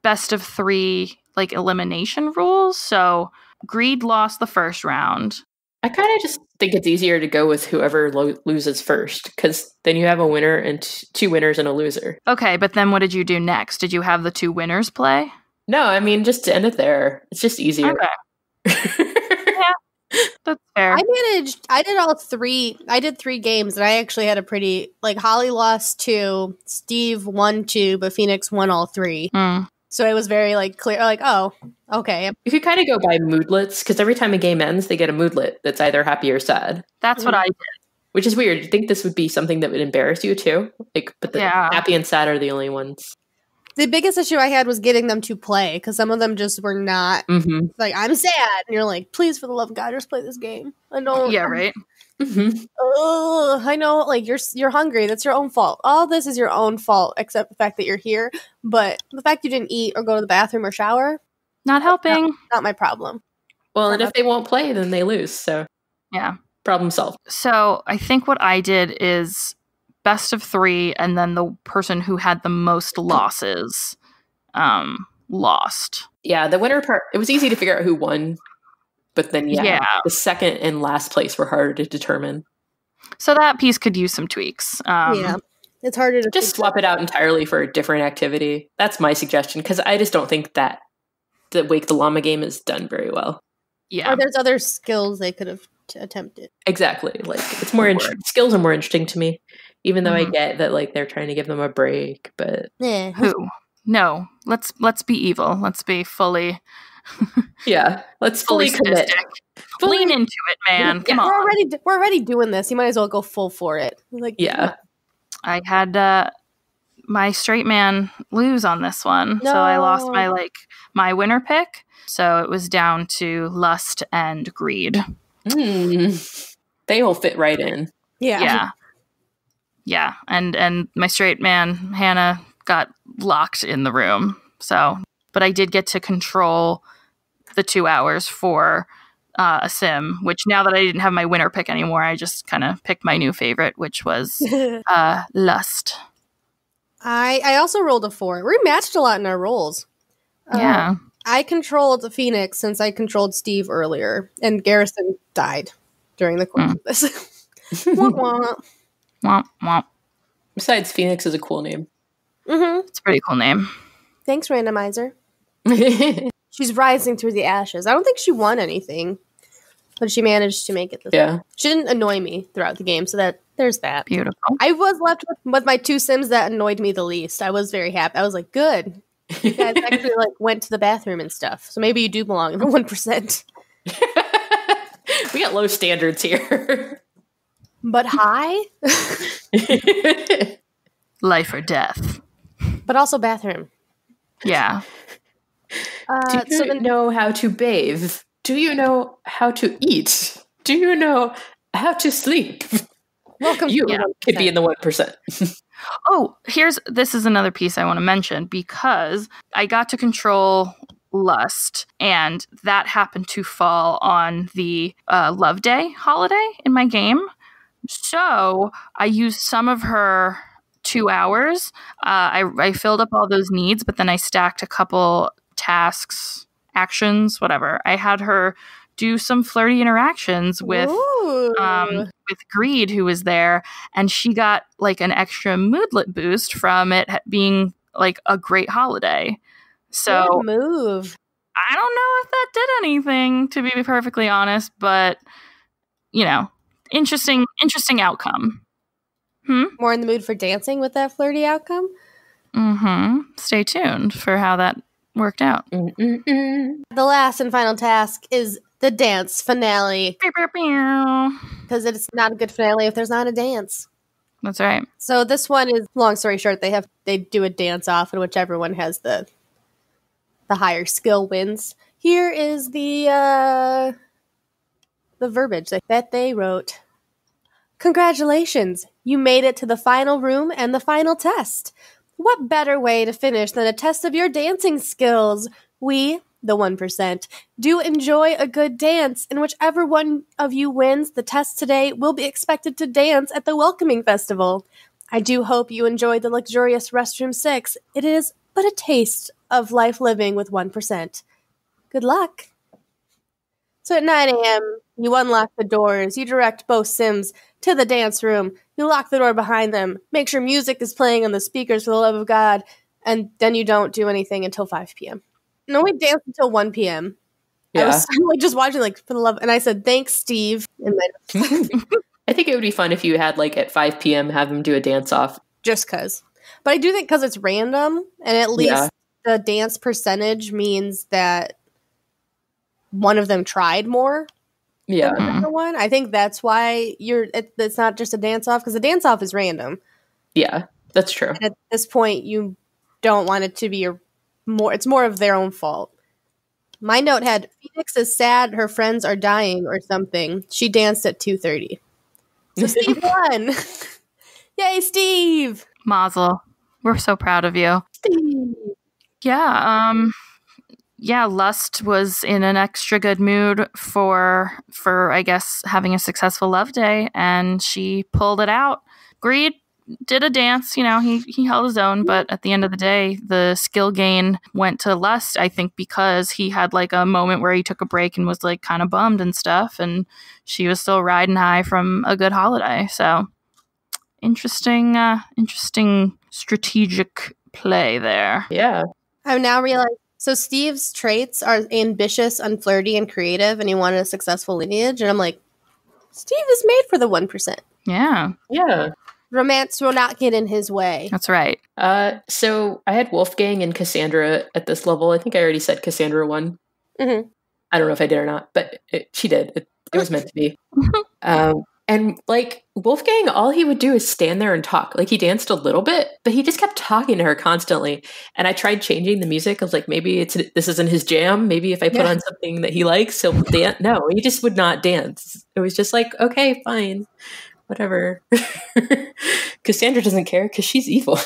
best of 3 like elimination rules. So Greed lost the first round.
I kind of just think it's easier to go with whoever loses first, because then you have a winner and 2 winners and a loser.
Okay, but then what did you do next? Did you have the 2 winners play?
No, I mean, just to end it there. It's just easier.
Okay. That's fair.
I did all 3. I did 3 games, and I actually had a pretty, like, Holly lost 2, Steve won 2, but Phoenix won all 3. So it was very, like, clear, like, oh, okay.
You could kind of go by moodlets, because every time a game ends, they get a moodlet that's either happy or sad.
That's what I did.
Which is weird. You think this would be something that would embarrass you, too? Like, but the happy and sad are the only ones.
The biggest issue I had was getting them to play, because some of them just were not, like, I'm sad. And you're like, please, for the love of God, just play this game. I don't.
Yeah, right?
Oh, I know, like, you're hungry. That's your own fault. All this is your own fault, except the fact that you're here. But the fact you didn't eat or go to the bathroom or shower,
Not helping.
not my problem.
Well, and if they won't play, then they lose. So,
Yeah.
problem solved.
So I think what I did is best of 3, and then the person who had the most losses lost.
Yeah, the winner part, it was easy to figure out who won. But then, the second and last place were harder to determine.
So that piece could use some tweaks.
Yeah. It's harder to
just swap it out entirely for a different activity. That's my suggestion, because I just don't think that the Wake the Llama game is done very well.
Yeah.
Or there's other skills they could have attempted.
Exactly. Like, it's more skills are more interesting to me, even though I get that, like, they're trying to give them a break. But
Yeah.
Who? No. Let's be evil. Let's be fully.
Yeah. Let's fully commit.
Lean into it, man. Come on.
We're already doing this. You might as well go full for it. Like,
yeah.
I had my straight man lose on this one, so I lost my winner pick. So it was down to lust and greed.
They all fit right in.
Yeah.
And my straight man Hannah got locked in the room. So, but I did get to control the 2 hours for a sim, which now that I didn't have my winner pick anymore, I just kind of picked my new favorite, which was lust.
I also rolled a 4. We matched a lot in our rolls.
Yeah.
I controlled the Phoenix since I controlled Steve earlier, and Garrison died during the course of this. Womp womp.
Womp womp.
Besides, Phoenix is a cool name.
It's a pretty cool name.
Thanks, randomizer. She's rising through the ashes. I don't think she won anything, but she managed to make it this way. She didn't annoy me throughout the game, so there's that.
Beautiful.
I was left with my 2 Sims that annoyed me the least. I was very happy. I was like, good. You guys actually went to the bathroom and stuff. So maybe you do belong in the 1%.
We got low standards here.
But high?
Life or death.
But also bathroom.
Yeah.
Do you know how to bathe? Do you know how to eat? Do you know how to sleep?
Welcome
You
to
could be in the 1%.
Oh, this is another piece I want to mention, because I got to control Lust, and that happened to fall on the Love Day holiday in my game. So I used some of her 2 hours. I filled up all those needs, but then I stacked a couple tasks, actions, whatever. I had her do some flirty interactions with Greed, who was there, and she got like an extra moodlet boost from it being like a great holiday. So
good move.
I don't know if that did anything, to be perfectly honest, but interesting outcome.
More in the mood for dancing with that flirty outcome?
Stay tuned for how that worked out.
The last and final task is the dance finale. Because it's not a good finale if there's not a dance.
That's right.
So this one is, long story short, they do a dance off, and whichever one has the higher skill wins. Here is the verbiage that they wrote. Congratulations! You made it to the final room and the final test. What better way to finish than a test of your dancing skills? We, the 1%, do enjoy a good dance, and whichever one of you wins the test today will be expected to dance at the Welcoming Festival. I do hope you enjoy the luxurious Restroom 6. It is but a taste of life living with 1%. Good luck. So at 9 a.m., you unlock the doors, you direct both Sims to the dance room, you lock the door behind them, make sure music is playing on the speakers for the love of God, and then you don't do anything until 5 p.m. No, we danced until 1 p.m. Yeah. I was just watching, for the love, and I said, thanks, Steve.
I think it would be fun if you had, at 5 p.m., have them do a dance-off.
Just because. But I do think because it's random, and at least the dance percentage means that one of them tried more than the other one. I think that's why it's not just a dance-off, because the dance-off is random.
Yeah, that's true.
And at this point, you don't want it to be it's more of their own fault. My note had, Phoenix is sad her friends are dying or something. She danced at 2:30. So Steve won. Yay, Steve!
Mazel. We're so proud of you.
Steve.
Yeah, Lust was in an extra good mood for I guess having a successful love day, and she pulled it out. Greed did a dance, he held his own, but at the end of the day, the skill gain went to Lust, I think, because he had a moment where he took a break and was kind of bummed and stuff, and she was still riding high from a good holiday. So interesting strategic play there.
Yeah.
I've now realized, so Steve's traits are ambitious, unflirty, and creative, and he wanted a successful lineage, and I'm like, Steve is made for the 1%.
Yeah.
Yeah.
Romance will not get in his way.
That's right.
So I had Wolfgang and Cassandra at this level. I think I already said Cassandra won.
Mm-hmm.
I don't know if I did or not, but she did. It was meant to be. And Wolfgang, all he would do is stand there and talk. He danced a little bit, but he just kept talking to her constantly. And I tried changing the music. I was like, maybe this isn't his jam. Maybe if I put on something that he likes, he'll dance. No, he just would not dance. It was just okay, fine, whatever. Cassandra doesn't care because she's evil.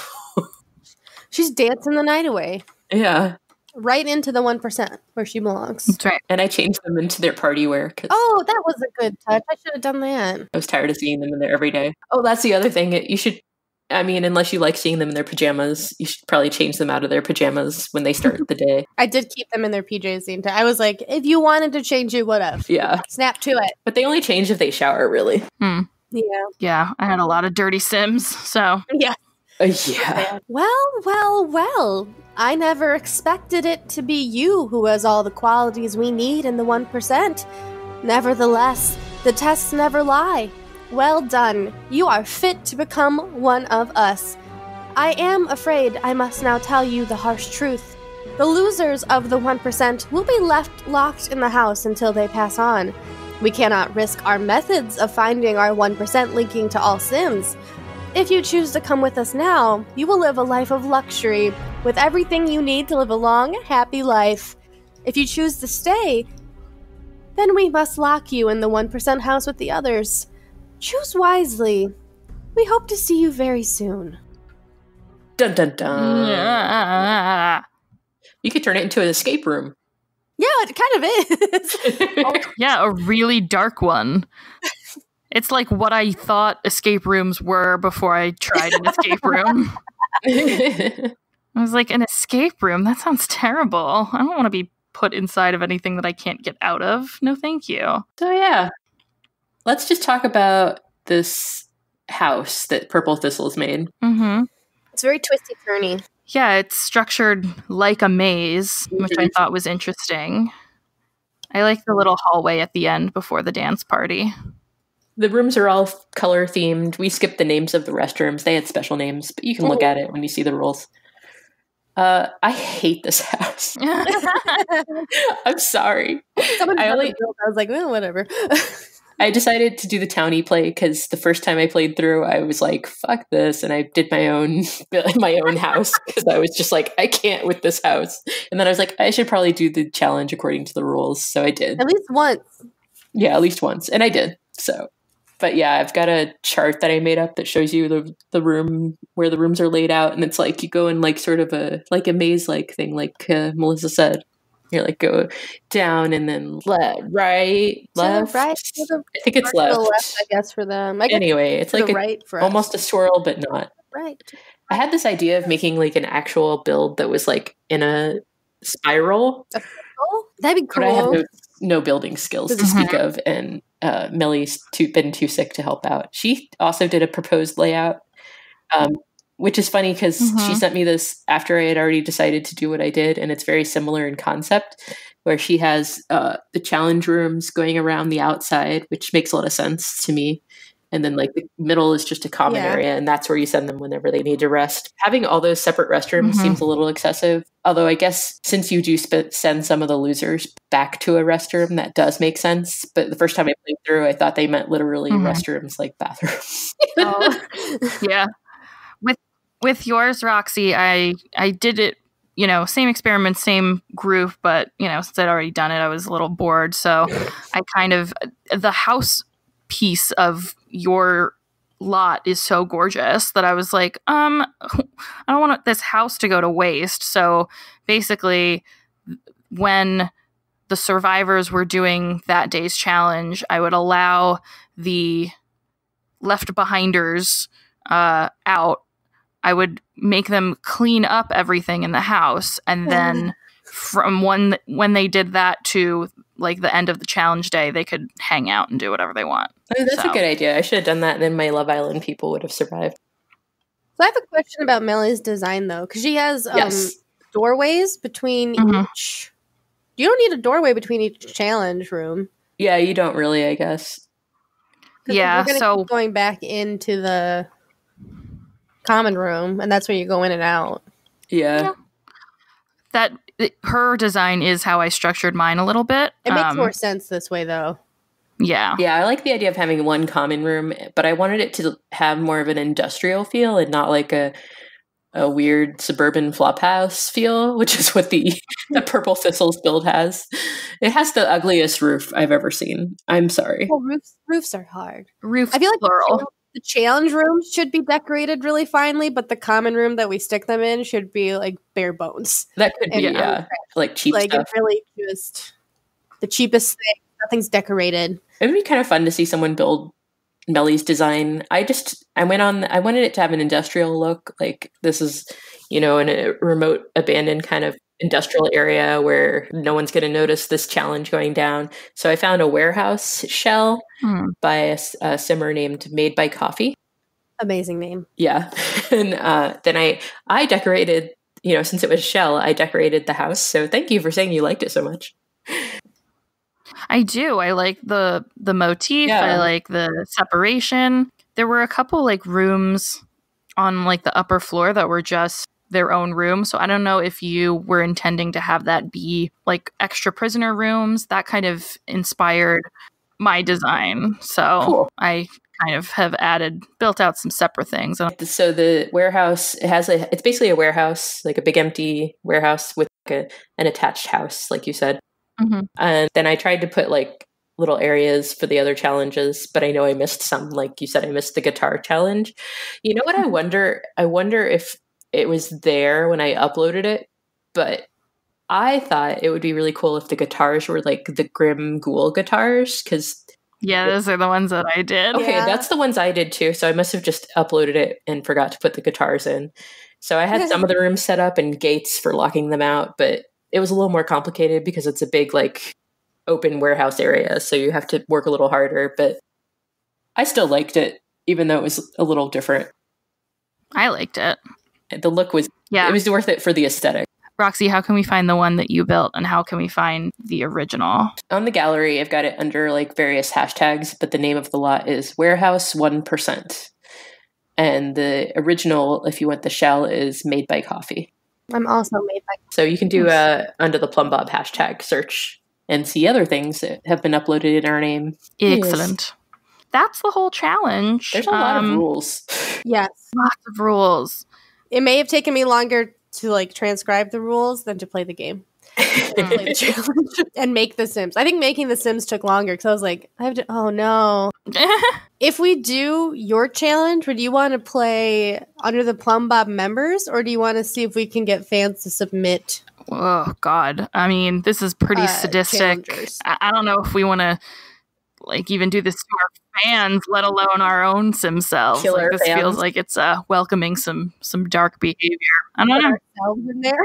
She's dancing the night away.
Yeah.
Right into the 1% where she belongs.
That's right.
And I changed them into their party wear.
Oh, that was a good touch. I should have done that.
I was tired of seeing them in there every day. Oh, that's the other thing. You should, unless you like seeing them in their pajamas, you should probably change them out of their pajamas when they start the day.
I did keep them in their PJs the entire. I was like, if you wanted to change it, whatever.
Yeah.
Snap to it.
But they only change if they shower, really.
Yeah.
Yeah. I had a lot of dirty Sims, so.
Yeah.
Yeah.
Well. I never expected it to be you who has all the qualities we need in the 1%. Nevertheless, the tests never lie. Well done. You are fit to become one of us. I am afraid I must now tell you the harsh truth. The losers of the 1% will be left locked in the house until they pass on. We cannot risk our methods of finding our 1% linking to all Sims. If you choose to come with us now, you will live a life of luxury, with everything you need to live a long, happy life. If you choose to stay, then we must lock you in the 1% house with the others. Choose wisely. We hope to see you very soon.
Dun dun dun.
Yeah.
You could turn it into an escape room.
Yeah, it kind of is.
Yeah, a really dark one. It's like what I thought escape rooms were before I tried an escape room. I was like, an escape room? That sounds terrible. I don't want to be put inside of anything that I can't get out of. No, thank you.
So yeah, let's just talk about this house that Purple Thistle's made.
Mm-hmm.
It's very twisty-turny.
Yeah, it's structured like a maze, which I thought was interesting. I like the little hallway at the end before the dance party.
The rooms are all color themed. We skipped the names of the restrooms. They had special names, but you can look at it when you see the rules. I hate this house. I'm sorry.
I was like, well, whatever.
I decided to do the townie play because the first time I played through, I was like, fuck this. And I did my own house because I was just like, I can't with this house. And then I was like, I should probably do the challenge according to the rules. So I did.
At least once.
Yeah, at least once. And I did. So, but yeah, I've got a chart that I made up that shows you the room where the rooms are laid out. And it's like, you go in like sort of a maze-like thing, like Melissa said. You're like, go down and then right, left.
Right,
I think it's left.
I guess, for them.
Anyway, it's like
right for
almost a swirl, but not.
Right.
I had this idea of making like an actual build that was like in a spiral.
That'd be cool.
But I have no building skills to speak of, and Millie's been too sick to help out. She also did a proposed layout, which is funny because she sent me this after I had already decided to do what I did, and it's very similar in concept, where she has the challenge rooms going around the outside, which makes a lot of sense to me. And then like the middle is just a common area, and that's where you send them whenever they need to rest. Having all those separate restrooms seems a little excessive. Although I guess since you do send some of the losers back to a restroom, that does make sense. But the first time I played through, I thought they meant literally restrooms, like bathrooms.
Yeah. With yours, Roxy, I did it, same experiment, same group, but, since I'd already done it, I was a little bored. So I the house piece of your lot is so gorgeous that I was like, I don't want this house to go to waste. So basically, when the survivors were doing that day's challenge, I would allow the left behinders out. I would make them clean up everything in the house, and then from when they did that to like the end of the challenge day, they could hang out and do whatever they want.
Oh, that's a good idea. I should have done that, and then my Love Island people would have survived.
So I have a question about Mellie's design, though, because she has doorways between each. You don't need a doorway between each challenge room.
Yeah, you don't really, I guess.
Yeah,
so keep going back into the common room, and that's where you go in and out.
Yeah.
That her design is how I structured mine a little bit.
It makes more sense this way, though.
Yeah.
Yeah, I like the idea of having one common room, but I wanted it to have more of an industrial feel and not like a weird suburban flop house feel, which is what the Purple Thistles build has. It has the ugliest roof I've ever seen. I'm sorry.
Well, roofs are hard.
Roofs,
I feel like
plural.
The challenge rooms should be decorated really finely, but the common room that we stick them in should be like bare bones.
That could be, like cheap stuff.
Like it's really just the cheapest thing. Nothing's decorated.
It would be kind of fun to see someone build Mellie's design. I wanted it to have an industrial look. Like this is, in a remote, abandoned kind of industrial area where no one's going to notice this challenge going down. So I found a warehouse shell by a simmer named Made by Coffee.
Amazing name.
Yeah. And then I decorated, since it was a shell, I decorated the house. So thank you for saying you liked it so much.
I do. I like the motif.
Yeah.
I like the separation. There were a couple like rooms on like the upper floor that were just their own room. So I don't know if you were intending to have that be like extra prisoner rooms. That kind of inspired my design. So
Cool.
I kind of have built out some separate things.
So the warehouse, it's basically a warehouse, like a big empty warehouse with like an attached house, like you said.
Mm-hmm.
And then I tried to put like little areas for the other challenges, but I know I missed some. Like you said, I missed the guitar challenge. You know what I wonder? I wonder if it was there when I uploaded it, but I thought it would be really cool if the guitars were like the Grim Ghoul guitars, because
yeah, those are the ones that I did.
okay, that's the ones I did too. So I must have just uploaded it and forgot to put the guitars in. So I had some of the rooms set up and gates for locking them out, but it was a little more complicated because it's a big like open warehouse area. So you have to work a little harder, but I still liked it, even though it was a little different.
I liked it.
The look was, it was worth it for the aesthetic.
Roxy, how can we find the one that you built, and how can we find the original?
On the gallery, I've got it under like various hashtags, but the name of the lot is Warehouse 1%. And the original, if you want the shell, is Made by Coffee.
I'm also made by.
So you can do under the Plumbob hashtag search and see other things that have been uploaded in our name.
Excellent. That's the whole challenge.
There's a lot of rules.
Yes.
Lots of rules.
It may have taken me longer to like transcribe the rules than to play the game. Play the challenge and make the Sims. I think making the Sims took longer because I was like, I have to. Oh no! If we do your challenge, would you want to play under the Plumbob members, or do you want to see if we can get fans to submit?
Oh God! I mean, this is pretty sadistic. I don't know if we want to like even do this to our fans, let alone our own Sim selves. Like, this feels like it's welcoming some dark behavior. I don't know.
In there.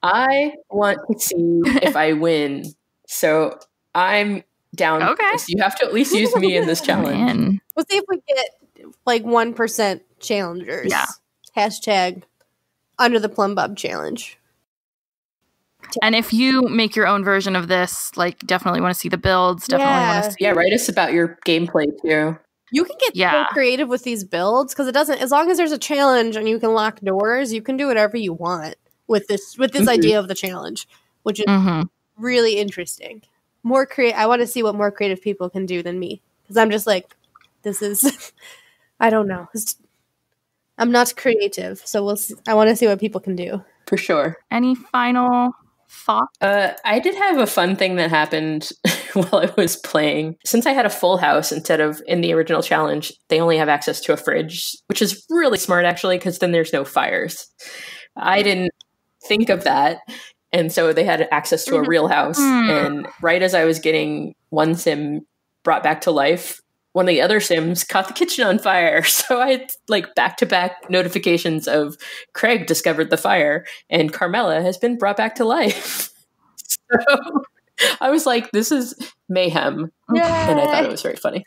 I want to see if I win, so I'm down.
Okay,
you have to at least use me in this challenge.
We'll see if we get like 1% challengers.
Yeah.
Hashtag under the Plumbob challenge.
And if you make your own version of this, like, definitely want to see the builds. Definitely want to see.
Yeah, write us about your gameplay too.
You can get so creative with these builds because it doesn't. As long as there's a challenge and you can lock doors, you can do whatever you want with this idea of the challenge, which is really interesting. More creative. I want to see what more creative people can do than me because I'm just like, this is. I don't know. I'm not creative, so we'll see. I want to see what people can do
for sure.
Any final thoughts?
I did have a fun thing that happened while I was playing. Since I had a full house instead of in the original challenge, they only have access to a fridge, which is really smart actually, because then there's no fires. I didn't think of that. And so they had access to a real house. And right as I was getting one sim brought back to life, one of the other Sims caught the kitchen on fire. So I had like back-to-back notifications of Craig discovered the fire and Carmela has been brought back to life. So I was like, this is mayhem. Yay! And I thought it was very funny.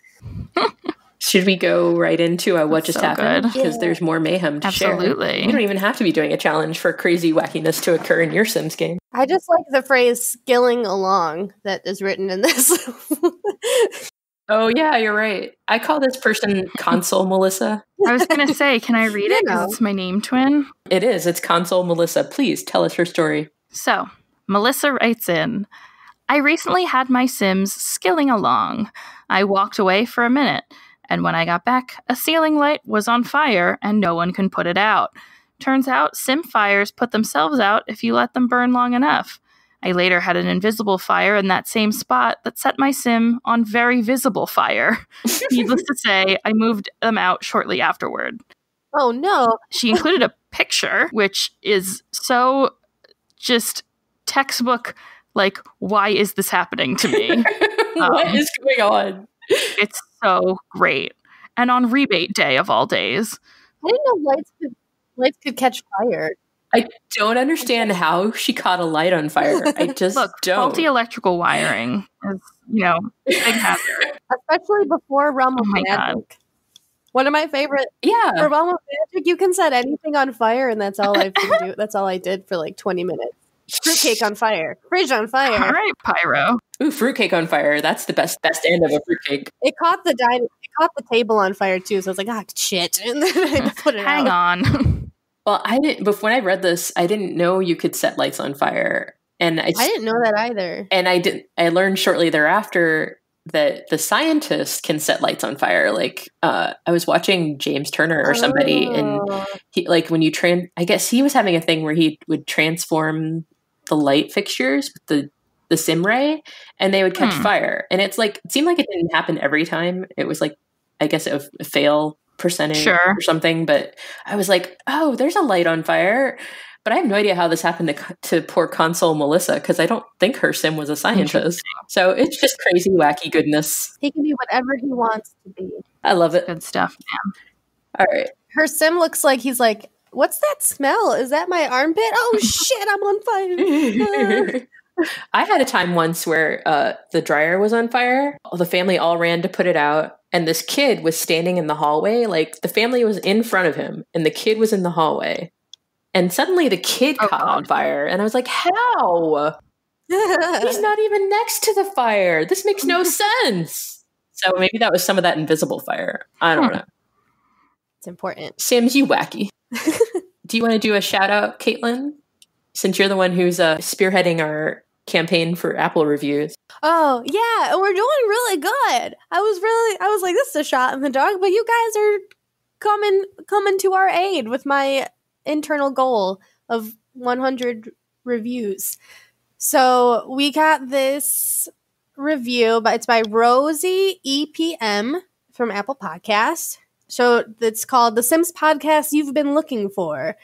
Should we go right into what just happened? Because there's more mayhem to share.
Absolutely.
You don't even have to be doing a challenge for crazy wackiness to occur in your Sims game.
I just like the phrase skilling along that is written in this.
Oh, yeah, you're right. I call this person Console Melissa.
I was going to say, can I read it? Because it's my name twin.
It is. It's Console Melissa. Please tell us her story.
So, Melissa writes in, I recently had my Sims skilling along. I walked away for a minute, and when I got back, a ceiling light was on fire and no one can put it out. Turns out, Sim fires put themselves out if you let them burn long enough. I later had an invisible fire in that same spot that set my Sim on very visible fire. Needless to say, I moved them out shortly afterward.
Oh, no.
She included a picture, which is so just textbook, like, why is this happening to me?
What is going on?
It's so great. And on rebate day of all days.
I didn't know lights could catch fire.
I don't understand how she caught a light on fire. I just don't.
Faulty electrical wiring is, big hazard.
Especially before Realm of Magic. God. One of my favorite.
Yeah.
For Realm of Magic, you can set anything on fire, and that's all I can do. That's all I did for like 20 minutes. Fruitcake on fire. Fridge on fire.
All right, Pyro.
Ooh, fruitcake on fire. That's the best end of a fruitcake.
It caught the table on fire too, so I was like, shit. And then I put it
Hang on.
Well, I didn't. But when I read this, I didn't know you could set lights on fire, and I
didn't know that either.
And I learned shortly thereafter that the scientist can set lights on fire. Like I was watching James Turner or somebody, and he, like when you I guess he was having a thing where he would transform the light fixtures with the sim ray, and they would catch fire. And it's like, it seemed like it didn't happen every time. It was like, I guess a fail percentage or something. But I was like, oh, there's a light on fire. But I have no idea how this happened to poor console Melissa, because I don't think her sim was a scientist. So it's just crazy, wacky goodness.
He can be whatever he wants to be.
I love it.
Good stuff, man.
All right.
Her sim looks like he's like, what's that smell? Is that my armpit? Oh, shit, I'm on fire.
I had a time once where the dryer was on fire. The family all ran to put it out. And this kid was standing in the hallway. Like, the family was in front of him, and the kid was in the hallway. And suddenly the kid caught on fire. And I was like, how? He's not even next to the fire. This makes no sense. So maybe that was some of that invisible fire. I don't know.
It's important.
Sims, you wacky. Do you want to do a shout out, Caitlin? Since you're the one who's spearheading our campaign for Apple reviews.
Oh, yeah. We're doing really good. I was like, this is a shot in the dark, but you guys are coming to our aid with my internal goal of 100 reviews. So we got this review, but it's by Rosie EPM from Apple Podcast. So it's called The Sims Podcast You've Been Looking For.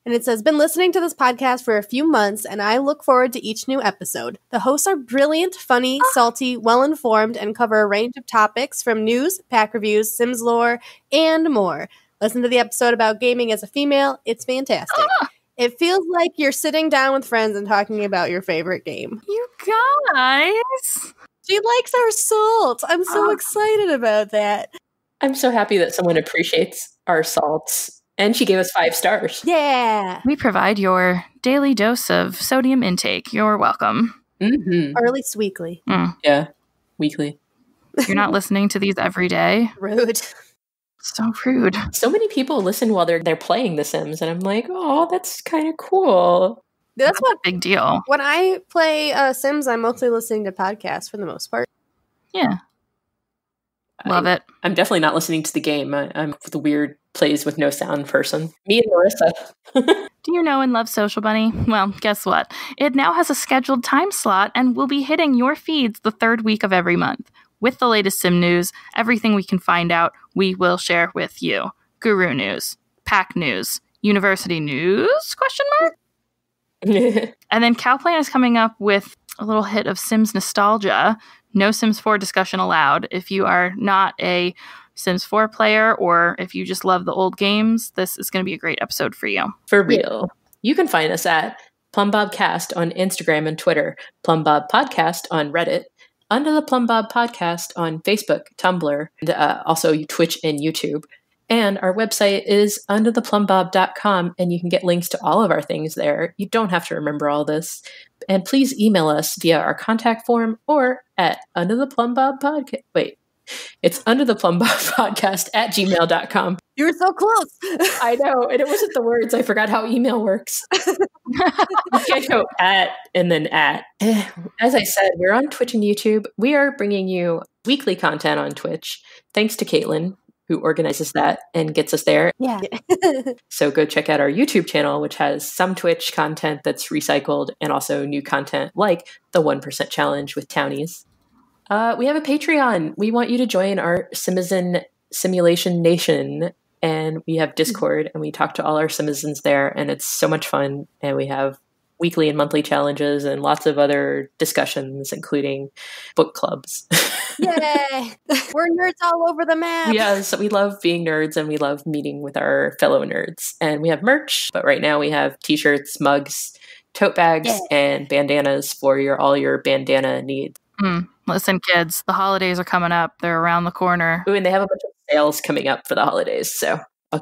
And it says, been listening to this podcast for a few months, and I look forward to each new episode. The hosts are brilliant, funny, salty, well-informed, and cover a range of topics from news, pack reviews, Sims lore, and more. Listen to the episode about gaming as a female. It's fantastic. It feels like you're sitting down with friends and talking about your favorite game.
You guys.
She likes our salt. I'm so excited about that.
I'm so happy that someone appreciates our salts. And she gave us 5 stars.
Yeah.
We provide your daily dose of sodium intake. You're welcome.
Mm-hmm.
Or at least weekly.
Yeah, weekly.
You're not listening to these every day.
Rude.
So rude.
So many people listen while they're playing The Sims, and I'm like, oh, that's kind of cool.
That's what
Big deal.
when I play Sims, I'm mostly listening to podcasts for the most part.
Yeah. Love it.
I'm definitely not listening to the game. I'm the weird plays with no sound person. Me and Marissa.
Do you know and love Social Bunny? Well, guess what? It now has a scheduled time slot and will be hitting your feeds the 3rd week of every month. With the latest sim news, everything we can find out, we will share with you. Guru news, pack news, university news, question mark? And then Calplan is coming up with a little hit of Sims nostalgia. No Sims 4 discussion allowed. If you are not a Sims 4 player, or if you just love the old games, this is going to be a great episode for you.
For real. You can find us at PlumBobCast on Instagram and Twitter, PlumBob Podcast on Reddit, Under the PlumBob Podcast on Facebook, Tumblr, and also Twitch and YouTube. And our website is undertheplumbob.com, and you can get links to all of our things there. You don't have to remember all this. And please email us via our contact form or at undertheplumbob Wait, it's undertheplumbob at gmail.com.
You were so close.
I know, and it wasn't the words. I forgot how email works. You can't go at and then at. As I said, we're on Twitch and YouTube. We are bringing you weekly content on Twitch, thanks to Caitlin, who organizes that and gets us there.
Yeah.
So go check out our YouTube channel, which has some Twitch content that's recycled and also new content like the 1% challenge with Townies. We have a Patreon. We want you to join our Simizin Simulation Nation. And we have Discord, and we talk to all our Simizens there, and it's so much fun. And we have weekly and monthly challenges and lots of other discussions, including book clubs.
Yay! We're nerds all over the map.
Yes, we love being nerds, and we love meeting with our fellow nerds. And we have merch, but right now we have t-shirts, mugs, tote bags, and bandanas for all your bandana needs.
Listen, kids, the holidays are coming up. They're around the corner.
Ooh, and they have a bunch of sales coming up for the holidays, so I'll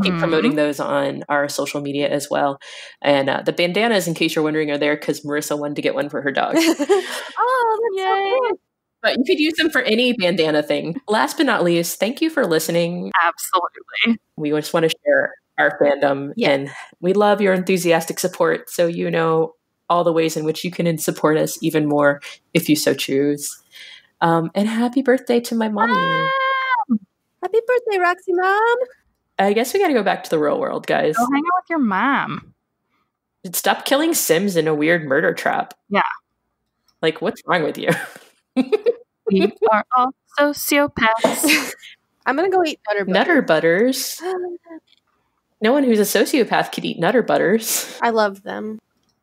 keep promoting those on our social media as well. And the bandanas, in case you're wondering, are there because Marissa wanted to get one for her dog.
Oh, that's so cool.
But you could use them for any bandana thing. Last but not least, thank you for listening.
Absolutely.
We just want to share our fandom, and we love your enthusiastic support. So you know all the ways in which you can support us even more if you so choose. And happy birthday to my mommy.
Happy birthday, Roxy Mom.
I guess we gotta go back to the real world, guys.
Go hang out with your mom.
Stop killing Sims in a weird murder trap.
Yeah.
Like, what's wrong with you?
We are all sociopaths.
I'm going to go eat Nutter Butters.
Nutter Butters? No one who's a sociopath could eat Nutter Butters.
I love them.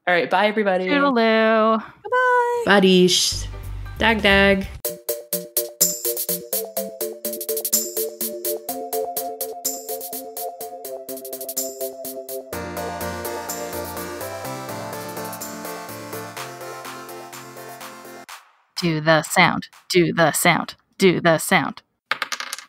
All right, bye, everybody.
Toodaloo.
Goodbye.
Badish. Dag dag.
Do the sound. Do the sound. Do the sound.